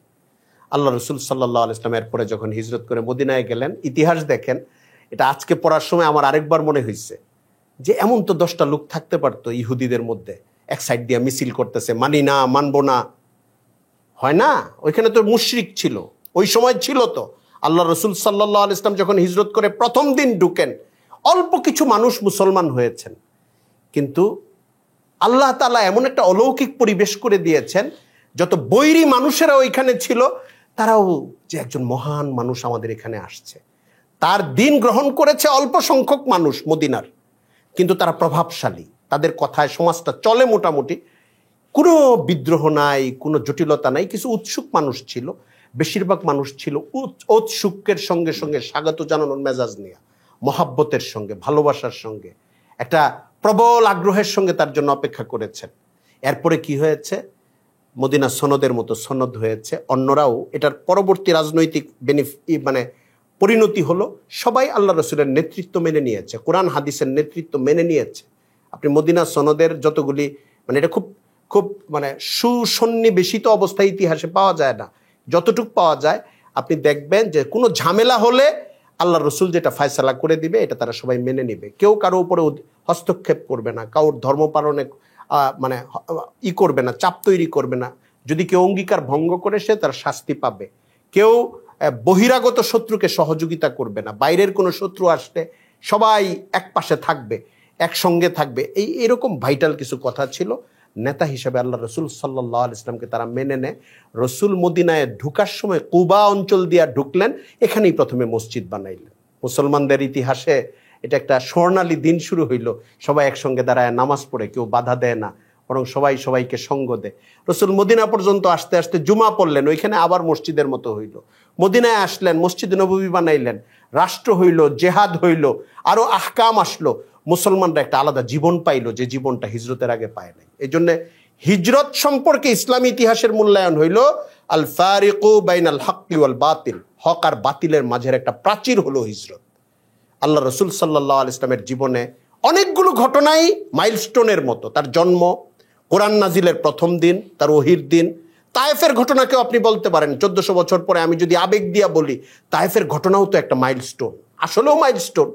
আল্লাহ রসুল সাল্লাল্লাহু আলাইহি ওয়াসাল্লাম এরপরে যখন হিজরত করে মদিনায় গেলেন, ইতিহাস দেখেন, এটা আজকে পড়ার সময় আমার আরেকবার মনে হয়েছে যে এমন তো 10টা লোক থাকতে পারতো ইহুদিদের মধ্যে, এক সাইড দিয়ে মিছিল করতেছে, মানি না, মানবো না, হয় না? ওইখানে তো মুশরিক ছিল, ওই সময় ছিল তো। আল্লাহ রসুল সাল্লাল্লাহু আলাইহি ওয়াসাল্লাম যখন হিজরত করে প্রথম দিন ঢুকেন, অল্প কিছু মানুষ মুসলমান হয়েছেন, কিন্তু আল্লাহ তাআলা এমন একটা অলৌকিক পরিবেশ করে দিয়েছেন, যত বৈরী মানুষেরা ওইখানে ছিল, তারাও যে একজন মহান মানুষ আমাদের এখানে আসছে। তার দিন গ্রহণ করেছে অল্প সংখ্যক মানুষ মদিনার, কিন্তু তারা প্রভাবশালী, তাদের কথায় সমাজটা চলে মোটামুটি, কোনো বিদ্রোহ নাই, কোনো জটিলতা নাই। কিছু উৎসুক মানুষ ছিল, বেশিরভাগ মানুষ ছিল ঔৎসুক্যের সঙ্গে সঙ্গে স্বাগত জানানোর মেজাজ নিয়ে, মহাব্বতের সঙ্গে, ভালোবাসার সঙ্গে, একটা প্রবল আগ্রহের সঙ্গে তার জন্য অপেক্ষা করেছেন। এরপরে কি হয়েছে? মদিনা সনদের মতো সনদ হয়েছে, অন্যরাও এটার পরবর্তী রাজনৈতিক পরিণতি হলো সবাই আল্লাহ রসুলের নেতৃত্ব মেনে নিয়েছে, কোরআন হাদিসের নেতৃত্ব মেনে নিয়েছে। আপনি মদিনা সনদের যতগুলি এটা খুব খুব সুসন্নিবেশিত অবস্থায় ইতিহাসে পাওয়া যায় না, যতটুকু পাওয়া যায় আপনি দেখবেন যে কোনো ঝামেলা হলে আল্লাহ রসুল যেটা ফয়সালা করে দিবে এটা তারা সবাই মেনে নেবে, কেউ কারো উপরে হস্তক্ষেপ করবে না, কারোর ধর্ম পালনে করবে না, চাপ তৈরি করবে না। যদি কেউ অঙ্গীকার ভঙ্গ করে সে তার শাস্তি পাবে। কেউ বহিরাগত শত্রুকে সহযোগিতা করবে না, বাইরের কোনো শত্রু আসলে সবাই এক পাশে থাকবে, একসঙ্গে থাকবে। এরকম ভাইটাল কিছু কথা ছিল। নেতা হিসেবে আল্লাহ রসুল সাল্লাল্লাহু আলাইহি ওয়াসাল্লামকে তারা মেনে নেয়। রসুল মদিনায় ঢুকার সময় কুবা অঞ্চল দিয়ে ঢুকলেন, এখানেই প্রথমে মসজিদ বানাইলেন। মুসলমানদের ইতিহাসে এটা একটা স্বর্ণালী দিন শুরু হইল। সবাই একসঙ্গে দাঁড়ায় নামাজ পড়ে, কেউ বাধা দেয় না, বরং সবাই সবাইকে সঙ্গ দেয়। রসুল মদিনা পর্যন্ত আসতে আসতে জুমা পড়লেন, ওইখানে আবার মসজিদের মতো হইল। মদিনায় আসলেন, মসজিদ নববী বানাইলেন, রাষ্ট্র হইল, জেহাদ হইল, আরো আহকাম আসলো। মুসলমানরা একটা আলাদা জীবন পাইল, যে জীবনটা হিজরতের আগে পায় নাই। এই জন্য হিজরত সম্পর্কে ইসলামী ইতিহাসের মূল্যায়ন হইল আল ফারিকু বাইনাল হক্কি ওয়াল বাতিল, হক আর বাতিলের মাঝের একটা প্রাচীর হলো হিজরত। আল্লাহ রসুল সাল্লাল্লাহু আলাইহি ওয়াসাল্লামের জীবনে অনেকগুলো ঘটনাই মাইলস্টোনের মতো। তার জন্ম, কোরআন নাজিলের প্রথম দিন, তার ওহির দিন, তায়েফের ঘটনাকেও আপনি বলতে পারেন 1400 বছর পরে আমি যদি আবেগ দিয়া বলি, তায়েফের ঘটনাও তো একটা মাইলস্টোন, আসলেও মাইলস্টোন।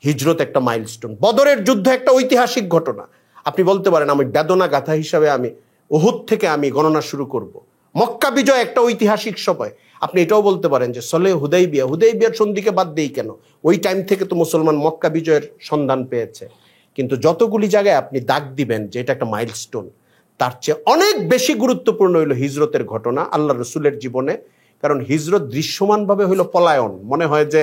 হিজরত একটা মাইলস্টোন, বদরের যুদ্ধ একটা ঐতিহাসিক ঘটনা। আপনি বলতে পারেন আমি বেদনা গাথা হিসাবে আমি উহুদ থেকে আমি গণনা শুরু করব। মক্কা বিজয় একটা ঐতিহাসিক সময়। আপনি এটাও বলতে পারেন যে সলে হুদাইবিয়ার সন্ধিকে বাদ দেই কেন, ওই টাইম থেকে তো মুসলমান মক্কা বিজয়ের সন্ধান পেয়েছে। কিন্তু যতগুলি জায়গায় আপনি দাগ দিবেন যে এটা একটা মাইলস্টোন, তার চেয়ে অনেক বেশি গুরুত্বপূর্ণ হইল হিজরতের ঘটনা আল্লাহ রসুলের জীবনে। কারণ হিজরত দৃশ্যমানভাবে হইল পলায়ন, মনে হয় যে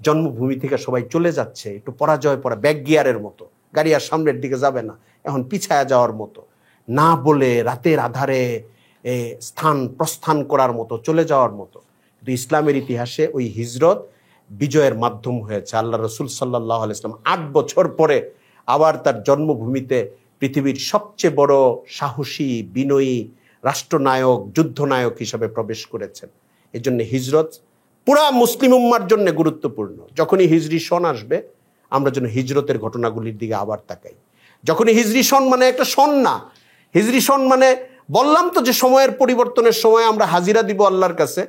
জন্মভূমি থেকে সবাই চলে যাচ্ছে, একটু পরাজয় পরা ব্যাক গিয়ারের মতো, গাড়ি আর সামনের দিকে যাবে না, এখন পিছায়া যাওয়ার মতো, না বলে রাতের আধারে স্থান প্রস্থান করার মতো, চলে যাওয়ার মতো। কিন্তু ইসলামের ইতিহাসে ওই হিজরত বিজয়ের মাধ্যম হয়েছে। আল্লাহ রসুল সাল্লাল্লাহু আলাইহি ওয়াসাল্লাম 8 বছর পরে আবার তার জন্মভূমিতে পৃথিবীর সবচেয়ে বড় সাহসী, বিনয়ী রাষ্ট্রনায়ক, যুদ্ধনায়ক হিসাবে প্রবেশ করেছেন। এই জন্য হিজরত পুরা মুসলিম উম্মার জন্য গুরুত্বপূর্ণ। যখনই হিজরি সন আসবে আমরা যেন হিজরতের ঘটনাগুলির দিকে আবার তাকাই। যখনই হিজরি সন মানে একটা সন না, হিজরি সন মানে বললাম তো যে সময়ের পরিবর্তনের সময় আমরা হাজিরা দিব আল্লাহর কাছে।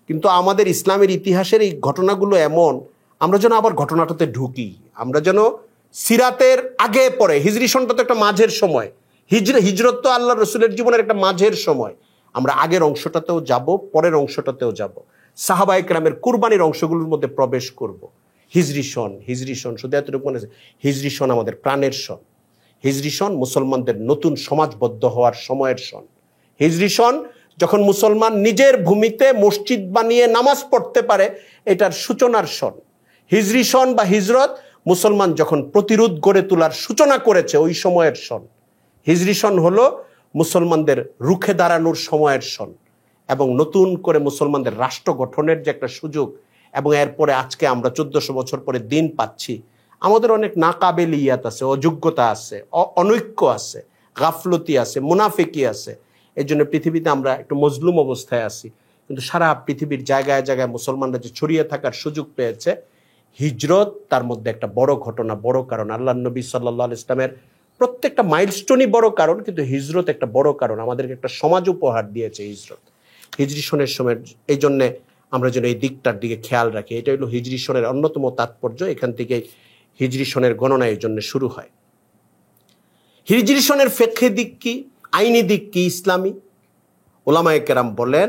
কিন্তু আমাদের ইসলামের ইতিহাসের এই ঘটনাগুলো এমন, আমরা যেন আবার ঘটনাটাতে ঢুকি, আমরা যেন সিরাতের আগে পরে। হিজরি সনটা তো একটা মাঝের সময়, হিজরত তো আল্লাহ রসুলের জীবনের একটা মাঝের সময়। আমরা আগের অংশটাতেও যাব, পরের অংশটাতেও যাব, সাহাবায়ে কেরামের কুরবানির অংশগুলোর মধ্যে প্রবেশ করব। হিজরি সন শুধু এতটুকু মনে আছে, হিজরি সন আমাদের প্রাণের সন। হিজরি সন মুসলমানদের নতুন সমাজবদ্ধ হওয়ার সময়ের সন। হিজরি সন যখন মুসলমান নিজের ভূমিতে মসজিদ বানিয়ে নামাজ পড়তে পারে, এটার সূচনার সন। হিজরি সন বা হিজরত মুসলমান যখন প্রতিরোধ গড়ে তোলার সূচনা করেছে ওই সময়ের সন। হিজরি সন হলো মুসলমানদের রুখে দাঁড়ানোর সময়ের সন এবং নতুন করে মুসলমানদের রাষ্ট্র গঠনের যে একটা সুযোগ। এবং এরপরে আজকে আমরা 1400 বছর পরে দিন পাচ্ছি, আমাদের অনেক নাকাবেলিয়াত আছে, অযোগ্যতা আছে, অনৈক্য আছে, গাফলতি আছে, মুনাফিকি আছে। এই জন্য পৃথিবীতে আমরা একটু মজলুম অবস্থায় আছি। কিন্তু সারা পৃথিবীর জায়গায় জায়গায় মুসলমানরা যে ছড়িয়ে থাকার সুযোগ পেয়েছে, হিজরত তার মধ্যে একটা বড় ঘটনা, বড় কারণ। আল্লাহ নবী সাল্লাল্লাহু আলাইহি ইসলামের প্রত্যেকটা মাইলস্টোনই বড় কারণ, কিন্তু হিজরত একটা বড় কারণ। আমাদেরকে একটা সমাজ উপহার দিয়েছে হিজরত, হিজরি সনের সময়। এই জন্যে আমরা যেন এই দিকটার দিকে খেয়াল রাখি। এটা হলো হিজরি সনের অন্যতম তাৎপর্য। এখান থেকে হিজরি সনের গণনা এই জন্য শুরু হয়। হিজরি সনের ফিকহি দিক কি, আইনি দিক কি ইসলামী? উলামায়ে কেরাম বলেন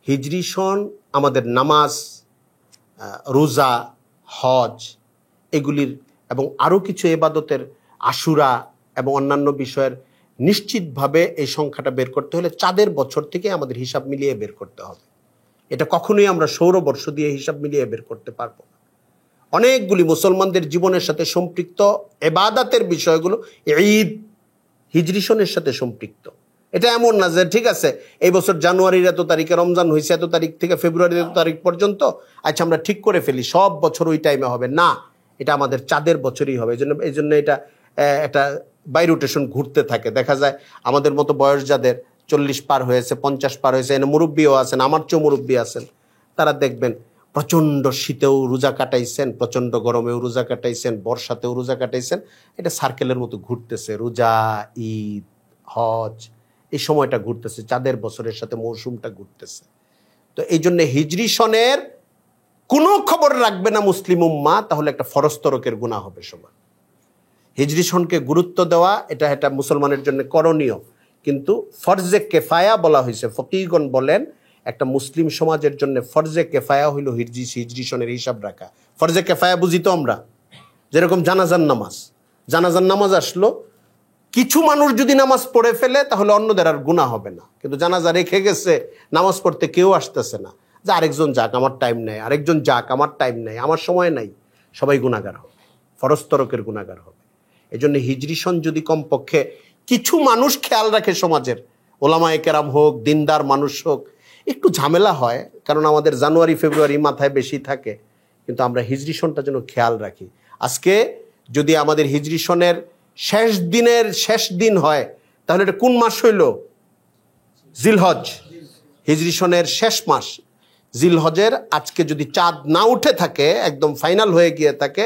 হিজরি সন আমাদের নামাজ, রোজা, হজ এগুলির এবং আরও কিছু ইবাদতের, আশুরা এবং অন্যান্য বিষয়ের নিশ্চিতভাবে এই সংখ্যাটা বের করতে হলে চাঁদের বছর থেকে আমাদের হিসাব মিলিয়ে বের করতে হবে। এটা কখনোই আমরা সৌরবর্ষ দিয়ে হিসাব মিলিয়ে বের করতে পারবো না। অনেকগুলি মুসলমানদের জীবনের সাথে সম্পৃক্ত ইবাদতের বিষয়গুলো ঈদ হিজরি সনের সাথে সম্পৃক্ত। এটা এমন না যে ঠিক আছে এই বছর জানুয়ারির এত তারিখে রমজান হয়েছে, এত তারিখ থেকে ফেব্রুয়ারির এত তারিখ পর্যন্ত, আচ্ছা আমরা ঠিক করে ফেলি সব বছর ওই টাইমে হবে না। এটা আমাদের চাঁদের বছরই হবে। এই জন্য এটা একটা বাই রোটেশন ঘুরতে থাকে। দেখা যায় আমাদের মতো বয়স যাদের 40 পার হয়েছে, 50 পার হয়েছে, এনে মুরব্বীও আছেন, আমার চেয়েও মুরব্বী আছেন, তারা দেখবেন প্রচণ্ড শীতেও রোজা কাটাইছেন, প্রচণ্ড গরমেও রোজা কাটাইছেন, বর্ষাতেও রোজা কাটাইছেন। এটা সার্কেলের মতো ঘুরতেছে, রোজা, ঈদ, হজ, এই সময়টা ঘুরতেছে, চাঁদের বছরের সাথে মৌসুমটা ঘুরতেছে। তো এই জন্য হিজরি সনের কোনো খবর রাখবে না মুসলিম উম্মাহ, তাহলে একটা ফরজ তরকের গুনাহ হবে সবার। হিজরি সনকে গুরুত্ব দেওয়া এটা মুসলমানের জন্য করণীয়, কিন্তু ফরজে কেফায়া বলা হয়েছে। ফকিহগণ বলেন একটা মুসলিম সমাজের জন্য ফরজে কেফায়া হইল হিজরি সনের হিসাব রাখা। ফরজে কেফায়া বুঝি তো আমরা, যেরকম জানাজার নামাজ আসলো, কিছু মানুষ যদি নামাজ পড়ে ফেলে তাহলে অন্যদের আর গুনাহ হবে না, কিন্তু জানাজা রেখে গেছে, নামাজ পড়তে কেউ আসতেছে না, যে আরেকজন যাক আমার টাইম নেই, আরেকজন যাক আমার টাইম নেই, আমার সময় নাই, সবাই গুনাহগার হবে, ফরজ তরকের গুনাহগার হবে। এই জন্য হিজরি সন যদি কমপক্ষে কিছু মানুষ খেয়াল রাখে, সমাজের ওলামায়ে কেরাম হোক, দিনদার মানুষ হোক, একটু ঝামেলা হয় কারণ আমাদের জানুয়ারি ফেব্রুয়ারি মাথায় বেশি থাকে, কিন্তু আমরা হিজরি সনটা যেন খেয়াল রাখি। আজকে যদি আমাদের হিজরি সনের শেষ দিনের শেষ দিন হয়, তাহলে এটা কোন মাস হইল? জিলহজ, হিজরি সনের শেষ মাস জিলহজের। আজকে যদি চাঁদ না উঠে থাকে, একদম ফাইনাল হয়ে গিয়ে থাকে,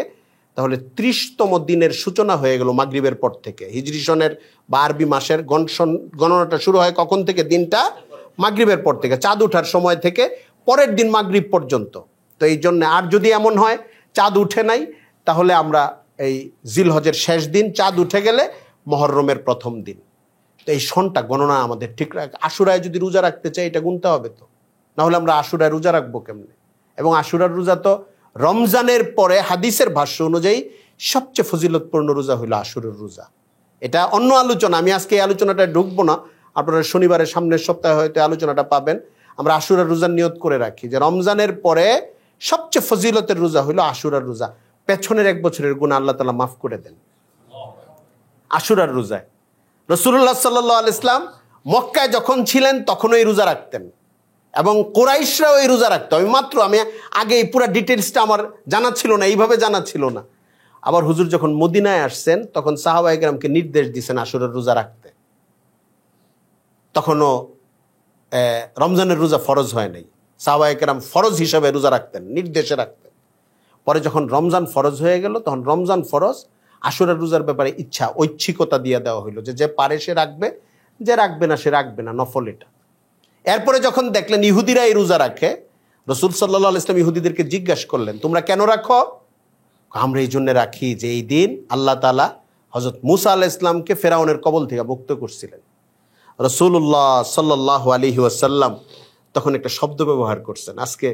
তাহলে 30তম দিনের সূচনা হয়ে গেল মাগরিবের পর থেকে। হিজরি সনের বা আরবি মাসের গণনাটা শুরু হয় কখন থেকে? দিনটা মাগরিবের পর থেকে, চাঁদ ওঠার সময় থেকে পরের দিন মাগরিব পর্যন্ত। তো এই জন্য, আর যদি এমন হয় চাঁদ উঠে নাই, তাহলে আমরা এই জিলহজের শেষ দিন, চাঁদ উঠে গেলে মহররমের প্রথম দিন। তো এই সনটা গণনা আমাদের ঠিক আশুরায় যদি রোজা রাখতে চাই, এটা গুনতে হবে তো, না হলে আমরা আশুরায় রোজা রাখবো কেমনে? এবং আশুরার রোজা তো রমজানের পরে হাদিসের ভাষ্য অনুযায়ী সবচেয়ে ফজিলতপূর্ণ রোজা হইল আশুরের রোজা। এটা অন্য আলোচনা, আমি আজকে এই আলোচনাটা ঢুকবো না, আপনারা শনিবারের সামনের সপ্তাহে হয়তো আলোচনাটা পাবেন। আমরা আশুরার রোজার নিয়ত করে রাখি যে রমজানের পরে সবচেয়ে ফজিলতের রোজা হইল আশুরার রোজা। পেছনের 1 বছরের গুনাহ আল্লাহ তাআলা মাফ করে দেন আশুরার রোজায়। রাসূলুল্লাহ সাল্লাল্লাহু আলাইহি ওয়াসাল্লাম মক্কায় যখন ছিলেন তখনও এই রোজা রাখতেন, এবং কুরাইশরাও এই রোজা রাখতো। আমি আগে এই পুরো ডিটেলসটা আমার জানা ছিল না, এইভাবে জানা ছিল না। আবার হুজুর যখন মদিনায় আসছেন, তখন সাহাবায়ে কেরামকে নির্দেশ দিয়েছেন আশুরার রোজা রাখতে। তখনও রমজানের রোজা ফরজ হয় নাই, সাহাবায়ে কেরাম ফরজ হিসাবে রোজা রাখতেন, নির্দেশে রাখতেন। পরে যখন রমজান ফরজ হয়ে গেল, তখন রমজান ফরজ, আশুরার রোজার ব্যাপারে ঐচ্ছিকতা দিয়ে দেওয়া হইল, যে পারে সে রাখবে, যে রাখবে না সে রাখবে না, নফল এটা। এরপরে যখন দেখলেন ইহুদিরা এই রোজা রাখে, রাসূল সাল্লাল্লাহু আলাইহি ওয়াসাল্লাম ইহুদিদেরকে জিজ্ঞাসা করলেন, তোমরা কেন রাখো? আমরা এই জন্য রাখি যে এই দিন আল্লাহ তাআলা হযরত মুসা আলাইহিস সালামকে ফেরাউনের কবল থেকে মুক্ত করছিলেন। রাসূলুল্লাহ সাল্লাল্লাহু আলাইহি ওয়াসাল্লাম তখন একটা শব্দ ব্যবহার করছেন। আজকে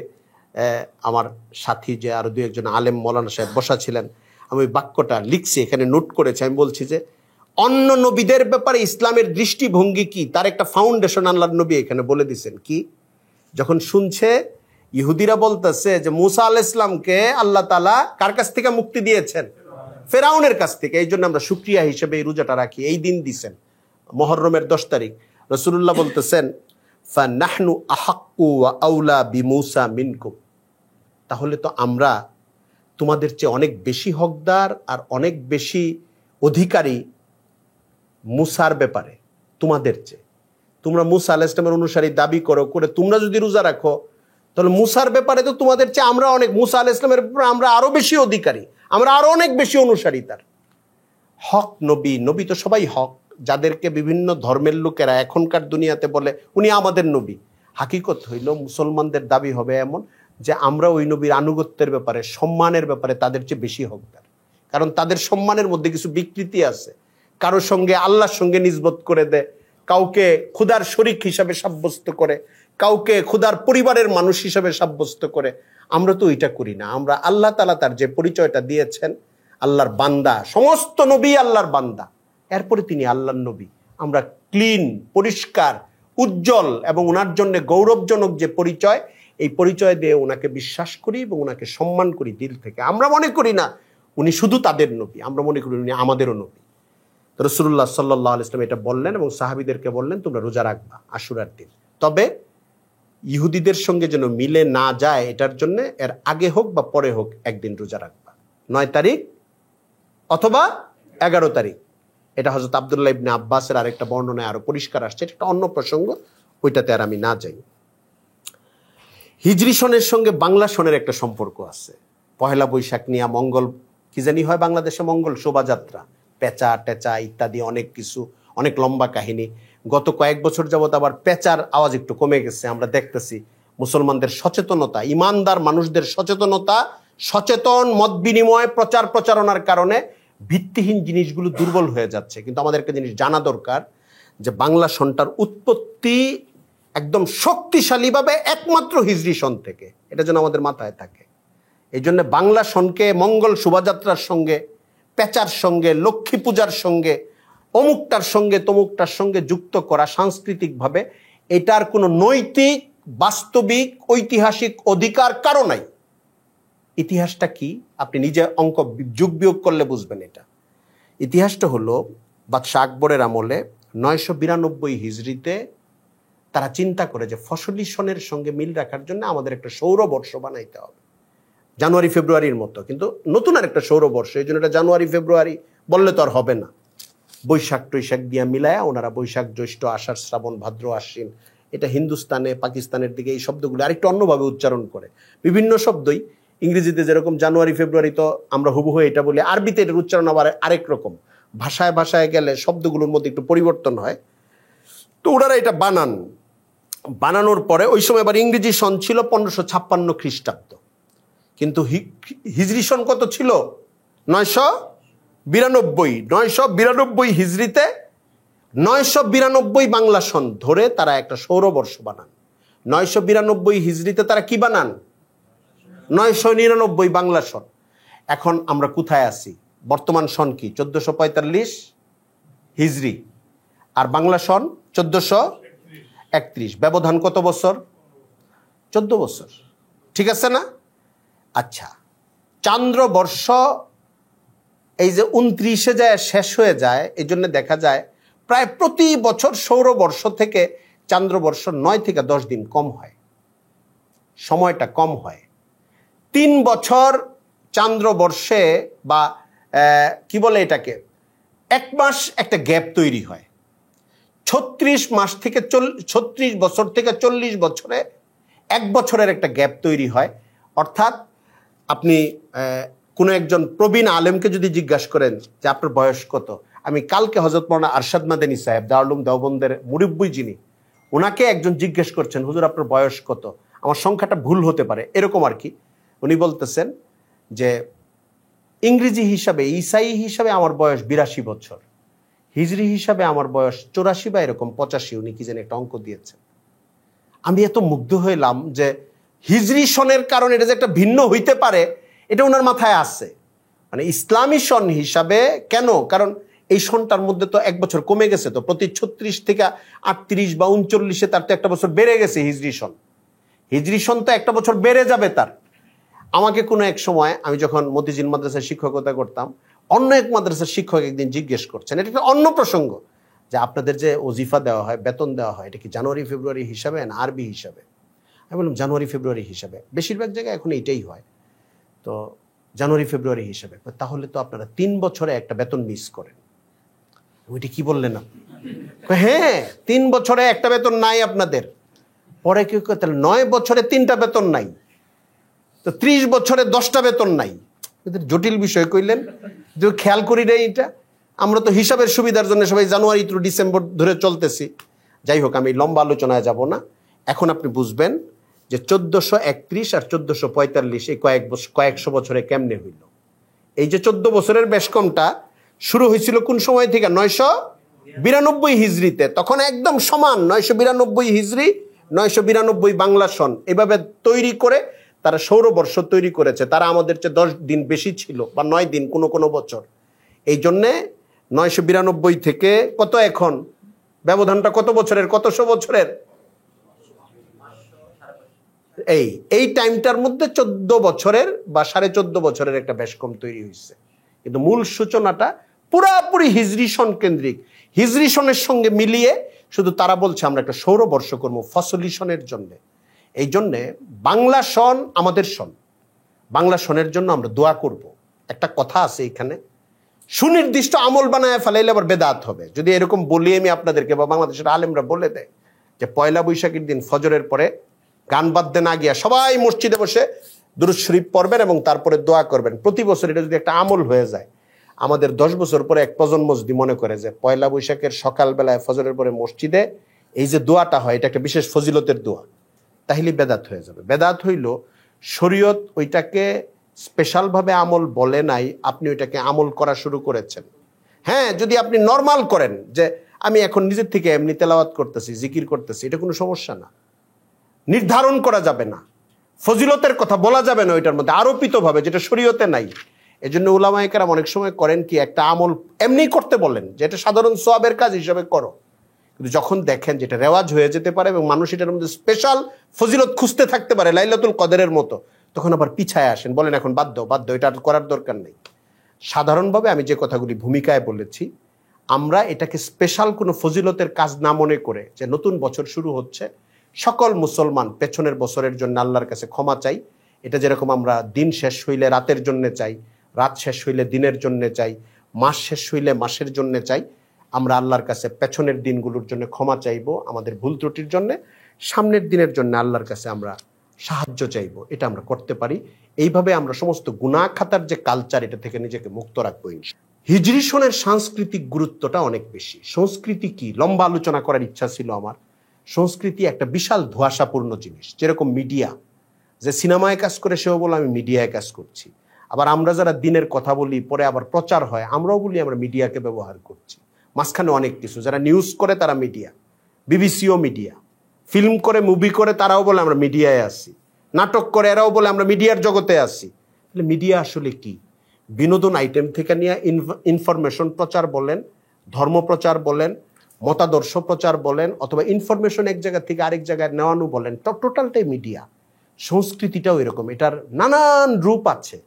আমার সাথী যে আরো 2-1 আলেম মৌলানা সাহেব বসা ছিলেন, আমি ওই বাক্যটা লিখছি, এখানে নোট করেছি। আমি বলছি যে অন্য নবীদের ব্যাপারে ইসলামের দৃষ্টিভঙ্গি কি, তার একটা ফাউন্ডেশন আল্লাহর নবী এখানে বলে দিয়েছেন। কি? যখন শুনছে ইহুদিরা বলতেছে যে মুসা আলাইহিস সালামকে আল্লাহ তাআলা কার কাছ থেকে মুক্তি দিয়েছেন? ফেরাউনের কাছ থেকে। এই জন্য আমরা শুকরিয়া হিসেবে এই রোজাটা রাখি, এই দিন দিছেন মুহররমের 10 তারিখ। রাসূলুল্লাহ বলতেছেন, ফানাহনু আহাক্কু ওয়া আউলা বিমুসা মিনকুম, তাহলে তো আমরা তোমাদের চেয়ে অনেক বেশি হকদার আর অনেক বেশি অধিকারী মুসার ব্যাপারে তোমাদের চেয়ে। তোমরা মুসা আলাইহিস সালামের অনুসারী দাবি করে তোমরা যদি রোজা রাখো, তাহলে মুসার ব্যাপারে তো তোমাদের চেয়ে আমরা অনেক, মুসা আলাইহিস সালামের ব্যাপারে আমরা আরো বেশি অধিকারী, আমরা আরো অনেক বেশি অনুসারী তার। হক নবী তো সবাই হক, যাদেরকে বিভিন্ন ধর্মের লোকেরা এখনকার দুনিয়াতে বলে উনি আমাদের নবী, হাকিকত হইল মুসলমানদের দাবি হবে এমন যে আমরা ওই নবীর আনুগত্যের ব্যাপারে, সম্মানের ব্যাপারে তাদের চেয়ে বেশি হকদার। কারণ তাদের সম্মানের মধ্যে কিছু বিকৃতি আছে, কারোর সঙ্গে আল্লাহর সঙ্গে নিসবত করে দেয়, কাউকে খুদার শরীক হিসাবে সাব্যস্ত করে, কাউকে খুদার পরিবারের মানুষ হিসাবে সাব্যস্ত করে। আমরা তো ওইটা করি না। আমরা আল্লাহ তাআলা তার যে পরিচয়টা দিয়েছেন, আল্লাহর বান্দা, সমস্ত নবী আল্লাহর বান্দা, এরপরে তিনি আল্লাহর নবী। আমরা ক্লিন, পরিষ্কার, উজ্জ্বল এবং ওনার জন্য গৌরবজনক যে পরিচয়, এই পরিচয় দিয়ে ওনাকে বিশ্বাস করি এবং ওনাকে সম্মান করি দিল থেকে। আমরা মনে করি না উনি শুধু তাদের নবী, আমরা মনে করি উনি আমাদেরও নবী। রাসূলুল্লাহ সাল্লাল্লাহু আলাইহি ওয়াসাল্লাম এটা বললেন এবং সাহাবীদেরকে বললেন, তোমরা রোজা রাখবা আশুরার দিন। তবে ইহুদিদের সঙ্গে যেন মিলে না যায়, এটার জন্য এর আগে হোক বা পরে হোক একদিন রোজা রাখবা, 9 তারিখ অথবা 11 তারিখ। এটা হযরত আব্দুল্লাহ ইবনে আব্বাসের আরেকটা বর্ণনায় আরো পরিষ্কার আসছে। এটা একটা অন্য প্রসঙ্গ, ওইটাতে আর আমি না যাই। হিজরি সনের সঙ্গে বাংলা সনের একটা সম্পর্ক আছে। পহেলা বৈশাখ নিয়ে মঙ্গল কি জানি হয় বাংলাদেশে, মঙ্গল শোভাযাত্রা, পেঁচা টেচা ইত্যাদি অনেক কিছু, অনেক লম্বা কাহিনী। গত কয়েক বছর যাবত আবার পেঁচার আওয়াজ একটু কমে গেছে। আমরা দেখতেছি মুসলমানদের সচেতনতা, ইমানদার মানুষদের সচেতনতা, সচেতন মত বিনিময়, প্রচার প্রচারণার কারণে ভিত্তিহীন জিনিসগুলো দুর্বল হয়ে যাচ্ছে। কিন্তু আমাদের একটা জিনিস জানা দরকার যে বাংলা সনটার উৎপত্তি একদম শক্তিশালীভাবে একমাত্র হিজরি সন থেকে, এটা যেন আমাদের মাথায় থাকে। এই জন্য বাংলা সনকে মঙ্গল শোভাযাত্রার সঙ্গে, পেঁচার সঙ্গে, লক্ষ্মী পূজার সঙ্গে, অমুকটার সঙ্গে তমুকটার সঙ্গে যুক্ত করা সাংস্কৃতিকভাবে এটার কোনো নৈতিক, বাস্তবিক, ঐতিহাসিক অধিকার কারো নাই। ইতিহাসটা কি আপনি নিজে অঙ্ক যোগ বিয়োগ করলে বুঝবেন। এটা ইতিহাসটা হলো বাদশাহ আকবরের আমলে 992 হিজরিতে তারা চিন্তা করে যে ফসলি সনের সঙ্গে মিল রাখার জন্য আমাদের একটা সৌরবর্ষ বানাইতে হবে, জানুয়ারি ফেব্রুয়ারির মতো, কিন্তু নতুন আর একটা সৌরবর্ষ। এই জন্য এটা জানুয়ারি ফেব্রুয়ারি বললে তো আর হবে না। বৈশাখ টৈশাখ দিয়া মিলায়া ওনারা বৈশাখ জ্যৈষ্ঠ আষাঢ় শ্রাবণ ভাদ্র আশ্বিন, এটা হিন্দুস্তানে পাকিস্তানের দিকে এই শব্দগুলো আরেকটু অন্যভাবে উচ্চারণ করে। বিভিন্ন শব্দই ইংরেজিতে যেরকম জানুয়ারি ফেব্রুয়ারি তো আমরা হুবহু এটা বলি, আরবিতে এটার উচ্চারণ আবার আরেক রকম। ভাষায় ভাষায় গেলে শব্দগুলোর মধ্যে একটু পরিবর্তন হয়। তো ওনারা এটা বানানোর পরে ওই সময় আবার ইংরেজি সন ছিল 1556 খ্রিস্টাব্দ, কিন্তু হিজরি সন কত ছিল? 992। 992 হিজরিতে 992 বাংলা সন ধরে তারা একটা সৌরবর্ষ বানান। 992 হিজরিতে তারা কি বানান? 999 বাংলা সন। এখন আমরা কোথায় আছি? বর্তমান সন কি? 1445 হিজরি, আর বাংলা সন 1431। ব্যবধান কত বছর? 14 বছর, ঠিক আছে না? আচ্ছা, চান্দ্রবর্ষ এই যে 29-এ যায় শেষ হয়ে যায়, এই জন্য দেখা যায় প্রায় প্রতি বছর সৌরবর্ষ থেকে চান্দ্রবর্ষ 9 থেকে 10 দিন কম হয়, সময়টা কম হয়। 3 বছর চান্দ্রবর্ষে বা কি বলে এটাকে 1 মাস একটা গ্যাপ তৈরি হয়। 36 মাস থেকে 36 বছর থেকে 40 বছরে 1 বছরের একটা গ্যাপ তৈরি হয়। অর্থাৎ আপনি কোনো একজন প্রবীণ আলেমকে যদি জিজ্ঞাসা করেন যে আপনার বয়স কত, আমি কালকে হযরত মাওলানা আরশাদ মাদানী সাহেব দারুল উলুম দেওবন্দের মুরব্বি যিনি, ওনাকে একজন জিজ্ঞেস করছেন হুজুর আপনার বয়স কত, আমার সংখ্যাটা ভুল হতে পারে এরকম আর কি। উনি বলতেছেন যে ইংরেজি হিসাবে, ঈসাই হিসাবে আমার বয়স 82 বছর, হিজরি হিসাবে আমার বয়স 84 বা এরকম 85, উনি কি যেন একটা অঙ্ক দিয়েছেন। আমি এত মুগ্ধ হইলাম যে হিজরি সনের কারণে এটা যে একটা ভিন্ন হইতে পারে এটা ওনার মাথায় আসছে। মানে ইসলামী সন হিসাবে কেন? কারণ এই সনটার মধ্যে তো 1 বছর কমে গেছে, তো প্রতি 36 থেকে 38 বা 39-এ তার তো একটা বছর বেড়ে গেছে হিজরি সন। হিজরি সন তো একটা বছর বেড়ে যাবে তার। আমাকে কোনো এক সময়, আমি যখন মতিঝিল মাদ্রাসায় শিক্ষকতা করতাম, অন্য এক মাদ্রাসার শিক্ষক একদিন জিজ্ঞেস করছেন, এটা একটা অন্য প্রসঙ্গ, যে আপনাদের যে ওজিফা দেওয়া হয়, বেতন দেওয়া হয়, এটা কি জানুয়ারি ফেব্রুয়ারি হিসাবে না আরবি হিসাবে? আমি বললাম জানুয়ারি ফেব্রুয়ারি হিসাবে, বেশিরভাগ জায়গায় এখন এইটাই হয়। তো জানুয়ারি ফেব্রুয়ারি হিসাবে, তাহলে তো আপনারা 3 বছরে একটা বেতন মিস করেন। ওইটা কি বললেন আপনি? হ্যাঁ, 3 বছরে একটা বেতন নাই আপনাদের। পরে কেউ তাহলে 9 বছরে 3টা বেতন নাই, তো 30 বছরে 10টা বেতন নাই। জটিল বিষয় কইলেন, যে খেয়াল করি রে এটা। আমরা তো হিসাবের সুবিধার জন্য সবাই জানুয়ারি টু ডিসেম্বর ধরে চলতেছি। যাই হোক, আমি লম্বা আলোচনায় যাব না। এখন আপনি বুঝবেন যে 1431 আর 1445 এই কয়েকশো বছরে কেমনে হইল। এই যে 14 বছরের বেশ কমটা শুরু হয়েছিল কোন সময় থেকে? 992 হিজরিতে। তখন একদম সমান 992 হিজরি, 992 বাংলা সন, এভাবে তৈরি করে তারা সৌরবর্ষ তৈরি করেছে। তারা আমাদের চেয়ে 10 দিন বেশি ছিল, বা 9 দিন কোনো কোনো বছর। এই জন্যে 992 থেকে কত এখন ব্যবধানটা কত বছরের, কতশো বছরের? এই টাইমটার মধ্যে 14 বছরের বা 14.5 বছরের একটা বেশ কম তৈরি হয়েছে। কিন্তু মূল সূচনাটা পুরাপুরি হিজরি সন কেন্দ্রিক। হিজরি সনের সঙ্গে মিলিয়ে শুধু তারা বলছে আমরা একটা সৌরবর্ষ করবো ফসলি সনের জন্যে। এই জন্যে বাংলা সন আমাদের সন, বাংলা সনের জন্য আমরা দোয়া করব। একটা কথা আছে এখানে, সুনির্দিষ্ট আমল বানায় ফেলাইলে আবার বেদাত হবে। যদি এরকম বলি আমি আপনাদেরকে, বা বাংলাদেশের আলেমরা বলে দেয় যে পয়লা বৈশাখের দিন ফজরের পরে গান বাদ্যে না গিয়া সবাই মসজিদে বসে দুরূদ শরীফ পড়বেন এবং তারপরে দোয়া করবেন, প্রতি বছর এটা যদি একটা আমল হয়ে যায়, আমাদের 10 বছর পরে এক প্রজন্ম যদি মনে করে যে পয়লা বৈশাখের সকালবেলায় ফজরের পরে মসজিদে এই যে দোয়াটা হয় এটা একটা বিশেষ ফজিলতের দোয়া, তাহলে বেদাত হয়ে যাবে। বেদাত হইল শরীয়ত ওইটাকে স্পেশালভাবে আমল বলে নাই, আপনি ওইটাকে আমল করা শুরু করেছেন। হ্যাঁ, যদি আপনি নর্মাল করেন যে আমি এখন নিজের থেকে এমনি তেলাওয়াত করতেছি, জিকির করতেছি, এটা কোনো সমস্যা না। নির্ধারণ করা যাবে না, ফজিলতের কথা বলা যাবে না ওইটার মধ্যে আরোপিতভাবে, যেটা শরীয়তে নাই। এই জন্য উলামায়ে কেরাম অনেক সময় করেন কি, একটা আমল এমনি করতে বলেন যে এটা সাধারণ সওয়াবের কাজ হিসাবে করো, কিন্তু যখন দেখেন যেটা রেওয়াজ হয়ে যেতে পারে এবং মানুষ এটার মধ্যে স্পেশাল ফজিলত খুঁজতে থাকতে পারে লাইলাতুল কদরের মতো, তখন আবার পিছায় আসেন, বলেন এখন বাধ্য এটা আর করার দরকার নেই। সাধারণভাবে আমি যে কথাগুলি ভূমিকায় বলেছি, আমরা এটাকে স্পেশাল কোনো ফজিলতের কাজ না মনে করে, যে নতুন বছর শুরু হচ্ছে, সকল মুসলমান পেছনের বছরের জন্য আল্লাহর কাছে ক্ষমা চাই। এটা যেরকম আমরা দিন শেষ হইলে রাতের জন্য চাই, রাত শেষ হইলে দিনের জন্য চাই, মাস শেষ হইলে মাসের জন্য চাই, আমরা আল্লাহর কাছে পেছনের দিনগুলোর জন্য ক্ষমা চাইব আমাদের ভুল ত্রুটির জন্য, সামনের দিনের জন্য আল্লাহর কাছে আমরা সাহায্য চাইব। এটা আমরা করতে পারি। এইভাবে আমরা সমস্ত গুনাহ খাতার যে কালচার, এটা থেকে নিজেকে মুক্ত রাখবো। হিজরি সনের সাংস্কৃতিক গুরুত্বটা অনেক বেশি। সংস্কৃতি কি, লম্বা আলোচনা করার ইচ্ছা ছিল আমার। সংস্কৃতি একটা বিশাল ধোঁয়াশাপূর্ণ জিনিস, যেরকম মিডিয়া, যে সিনেমায় কাজ করে সেও বলে আমি মিডিয়ায় কাজ করছি, আবার আমরা যারা দিনের কথা বলি পরে আবার প্রচার হয় আমরাও বলি আমরা মিডিয়াকে ব্যবহার করছি। মাঝখানে অনেক কিছু, যারা নিউজ করে তারা মিডিয়া, বিবিসিও মিডিয়া, ফিল্ম করে মুভি করে তারাও বলে আমরা মিডিয়ায় আসি, নাটক করে এরাও বলে আমরা মিডিয়ার জগতে আসি। তাহলে মিডিয়া আসলে কি? বিনোদন আইটেম থেকে নিয়ে ইনফরমেশন প্রচার বলেন, ধর্ম প্রচার বলেন, মতাদর্শ প্রচার বলেন, অথবা ইনফরমেশন এক জায়গা থেকে আরেক জায়গায় নেওয়ানো বলেন, টোটালটাই মিডিয়া। সংস্কৃতিটাও এরকম, এটার নানান রূপ আছে।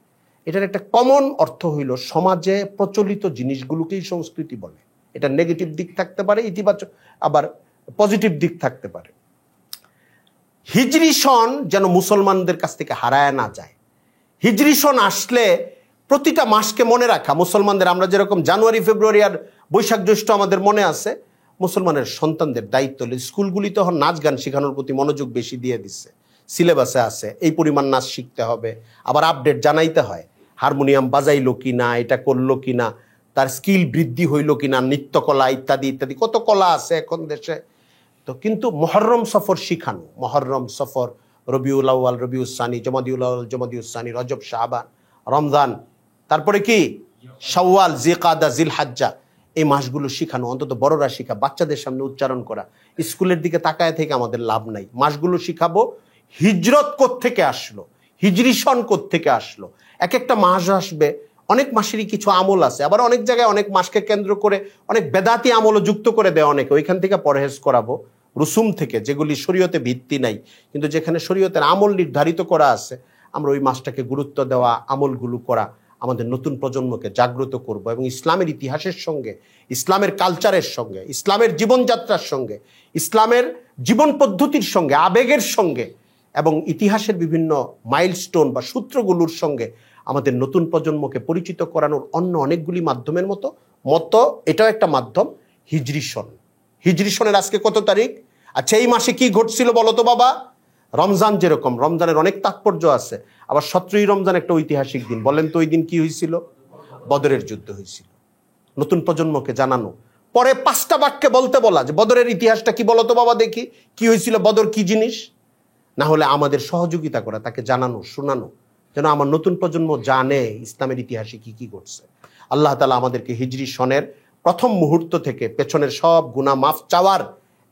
এটার একটা কমন অর্থ হইল সমাজে প্রচলিত জিনিসগুলোকেই সংস্কৃতি বলে। এটা নেগেটিভ দিক থাকতে পারে, ইতিবাচক আবার পজিটিভ দিক থাকতে পারে। হিজরি সন যেন মুসলমানদের কাছ থেকে হারায় না যায়। হিজরি সন আসলে প্রতিটা মাসকে মনে রাখা মুসলমানদের, আমরা যেরকম জানুয়ারি ফেব্রুয়ারি আর বৈশাখ জ্যৈষ্ঠ আমাদের মনে আছে, মুসলমানের সন্তানদের দায়িত্ব হলো স্কুলগুলি তখন নাচ গান শেখানোর প্রতি মনোযোগ বেশি দিয়ে দিচ্ছে, সিলেবাসে আছে এই পরিমাণ নাচ শিখতে হবে, আবার আপডেট জানাইতে হয়, হারমোনিয়াম বাজাইলো কিনা, এটা করলো কিনা, তার স্কিল বৃদ্ধি হইল কিনা, নৃত্যকলা ইত্যাদি ইত্যাদি কত কলা আছে এখন দেশে। তো কিন্তু মুহররম সফর শিখানো, মুহররম সফর, রবিউল আউয়াল, রবিউল সানি, জমাদিউল আউয়াল, জমাদিউল সানি, রজব, শাবান, রমজান, তারপরে কি শাওয়াল, জিলকাদা, জিলহাজ্জা, এই মাসগুলো শিখানো, অন্তত বড়রা শিখা, বাচ্চাদের সামনে উচ্চারণ করা। স্কুলের দিকে তাকায় থেকে আমাদের লাভ নাই, মাসগুলো শিখাবো। হিজরত কোত্থেকে আসলো, হিজরি সন কোত্থেকে আসলো, এক একটা মাস আসবে, অনেক মাসেরই কিছু আমল আছে, আবার অনেক জায়গায় অনেক মাসকে কেন্দ্র করে অনেক বেদাতি আমলও যুক্ত করে দেয় অনেকে, ওইখান থেকে পরহেজ করাবো, রুসুম থেকে, যেগুলি শরীয়তে ভিত্তি নাই, কিন্তু যেখানে শরীয়তের আমল নির্ধারিত করা আছে, আমরা ওই মাসটাকে গুরুত্ব দেওয়া, আমলগুলো করা, আমাদের নতুন প্রজন্মকে জাগ্রত করব এবং ইসলামের ইতিহাসের সঙ্গে, ইসলামের কালচারের সঙ্গে, ইসলামের জীবনযাত্রার সঙ্গে, ইসলামের জীবন পদ্ধতির সঙ্গে, আবেগের সঙ্গে এবং ইতিহাসের বিভিন্ন মাইলস্টোন বা সূত্রগুলোর সঙ্গে আমাদের নতুন প্রজন্মকে পরিচিত করানোর অন্য অনেকগুলি মাধ্যমের মতো এটাও একটা মাধ্যম। হিজরি সন, হিজরি সনের আজকে কত তারিখ? আচ্ছা, এই মাসে কি ঘটছিল বলো তো বাবা? রমজান, যেরকম রমজানের অনেক তাৎপর্য আছে, আবার 17ই রমজান একটা ঐতিহাসিক দিন। বলেন তো ওই দিন কি হয়েছিল? বদরের যুদ্ধ হয়েছিল। নতুন প্রজন্মকে জানানো, পরে 5টা বাক্যে বলতে বলা যে বদরের ইতিহাসটা কি বলো তো বাবা, দেখি কি হয়েছিল, বদর কি জিনিস। না হলে আমাদের সহযোগিতা করা, তাকে জানানো, শোনানো, যেন আমার নতুন প্রজন্ম জানে ইসলামের ইতিহাসে কি কি ঘটছে। আল্লাহ তাআলা আমাদেরকে হিজরি সনের প্রথম মুহূর্ত থেকে পেছনের সব গুনাহ মাফ চাওয়ার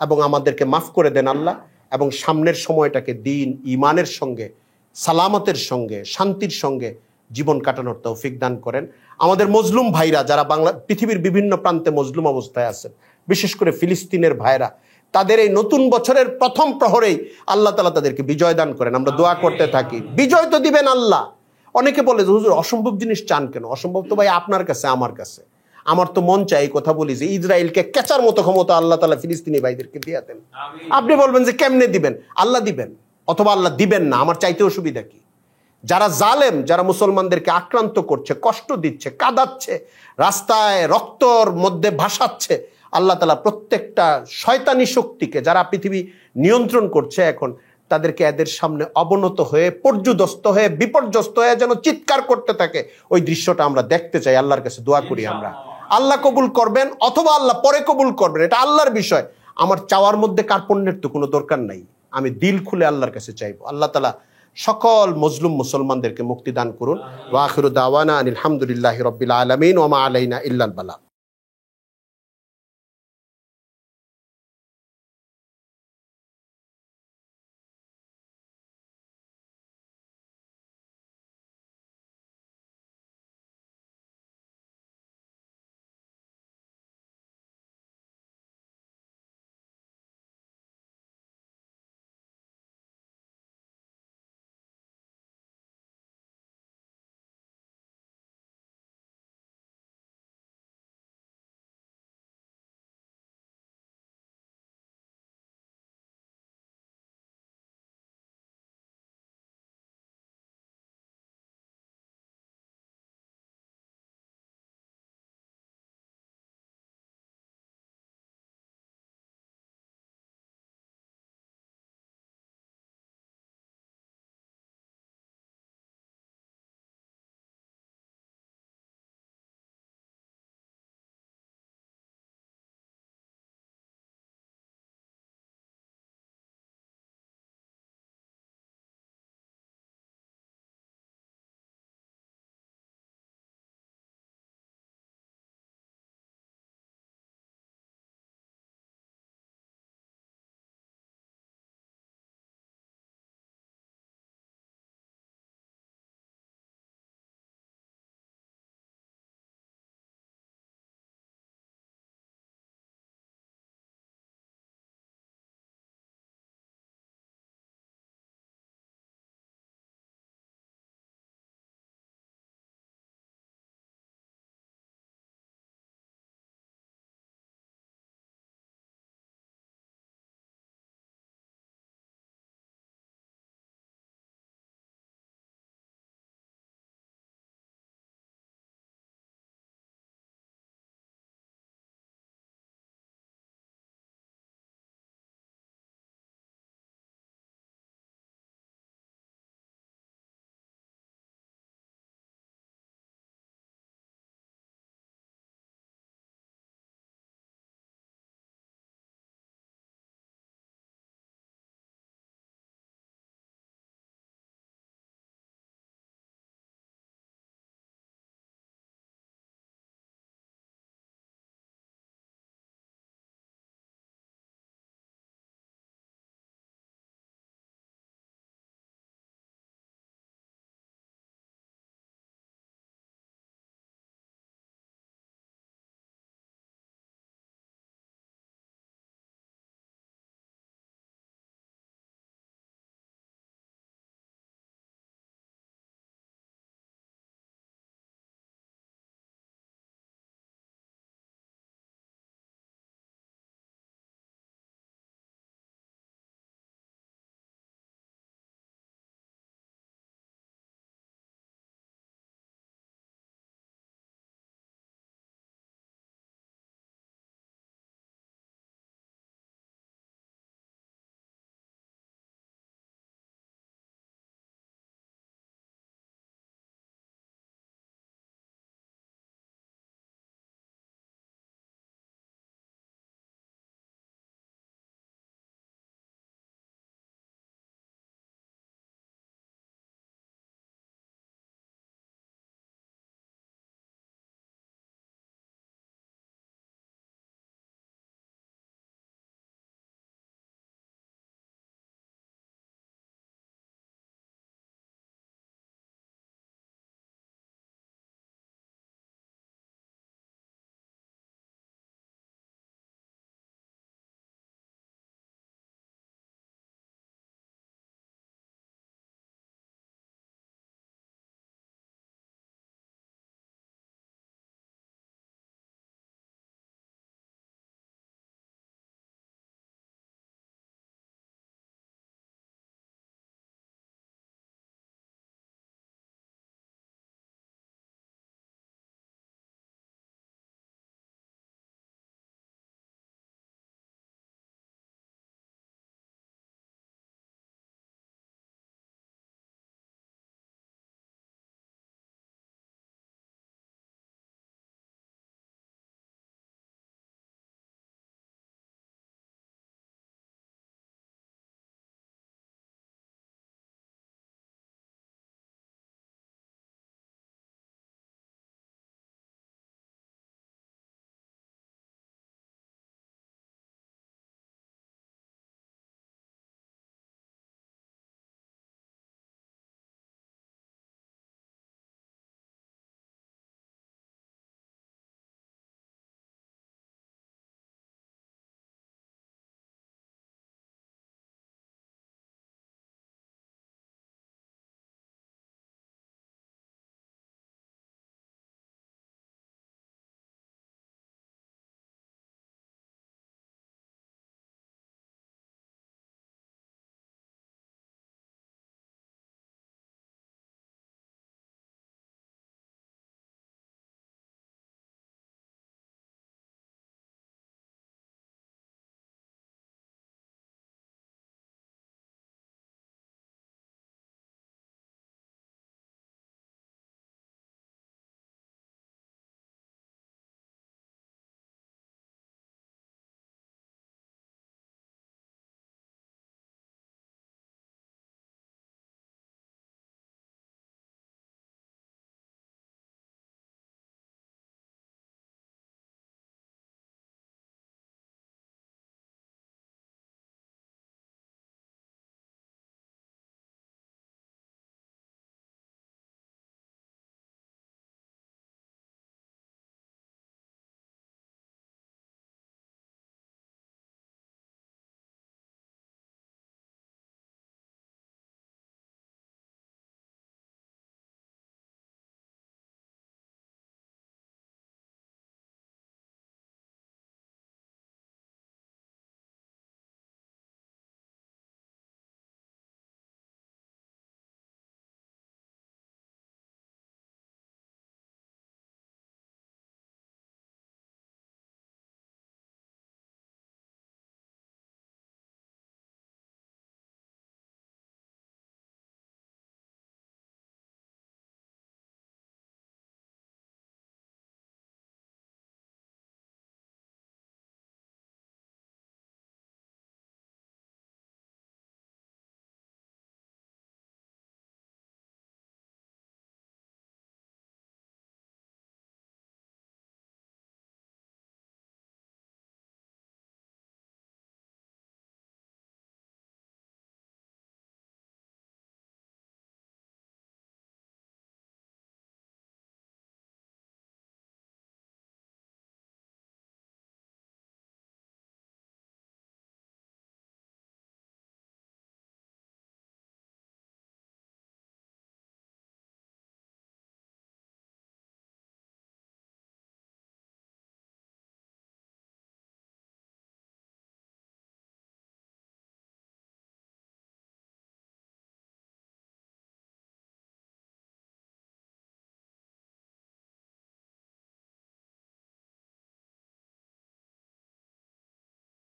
এবং আমাদেরকে মাফ করে দেন আল্লাহ, এবং সামনের সময়টাকে দিন, ইমানের সঙ্গে, সালামতের সঙ্গে, শান্তির সঙ্গে জীবন কাটানোর তৌফিক দান করেন। আমাদের মজলুম ভাইরা যারা পৃথিবীর বিভিন্ন প্রান্তে মজলুম অবস্থায় আছেন, বিশেষ করে ফিলিস্তিনের ভাইরা, তাদের এই নতুন বছরের প্রথম প্রহরেই আল্লাহ তাআলা তাদেরকে বিজয় দান করেন। আমরা দোয়া করতে থাকি, বিজয় তো দিবেন আল্লাহ। অনেকে বলে যে হুজুর অসম্ভব জিনিস চান কেন? অসম্ভব তো ভাই আপনার কাছে, আমার কাছে। আমার তো মন চাই এই কথা বলি যে ইসরায়েলকে কেচার মতো ক্ষমতা আল্লাহ তাআলা ফিলিস্তিনি ভাইদেরকে দিয়ে দেন। আপনি বলবেন যে কেমনে দিবেন? আল্লাহ দিবেন, অথবা আল্লাহ দিবেন না, আমার চাইতে অসুবিধা কি? যারা জালেম, যারা মুসলমানদেরকে আক্রান্ত করছে, কষ্ট দিচ্ছে, কাঁদাচ্ছে, রাস্তায় রক্তর মধ্যে ভাসাচ্ছে, আল্লাহ তাআলা প্রত্যেকটা শয়তানি শক্তিকে যারা পৃথিবী নিয়ন্ত্রণ করছে এখন, তাদেরকে এদের সামনে অবনত হয়ে, পর্যুদস্ত হয়ে, বিপর্যস্ত হয়ে যেন চিৎকার করতে থাকে। ওই দৃশ্যটা আমরা দেখতে চাই। আল্লাহর কাছে দোয়া করি আমরা, আল্লাহ কবুল করবেন অথবা আল্লাহ পরে কবুল করবেন, এটা আল্লাহর বিষয়। আমার চাওয়ার মধ্যে কার্পণ্যের তো কোনো দরকার নাই। আমি দিল খুলে আল্লাহর কাছে চাইবো। আল্লাহ তাআলা সকল মজলুম মুসলমানদেরকে মুক্তি দান করুন। ওয়া আখিরু দাওয়ানা আনিল হামদুলিল্লাহি রাব্বিল আলামিন ওয়া মা আলাইনা ইল্লাল বালাগ।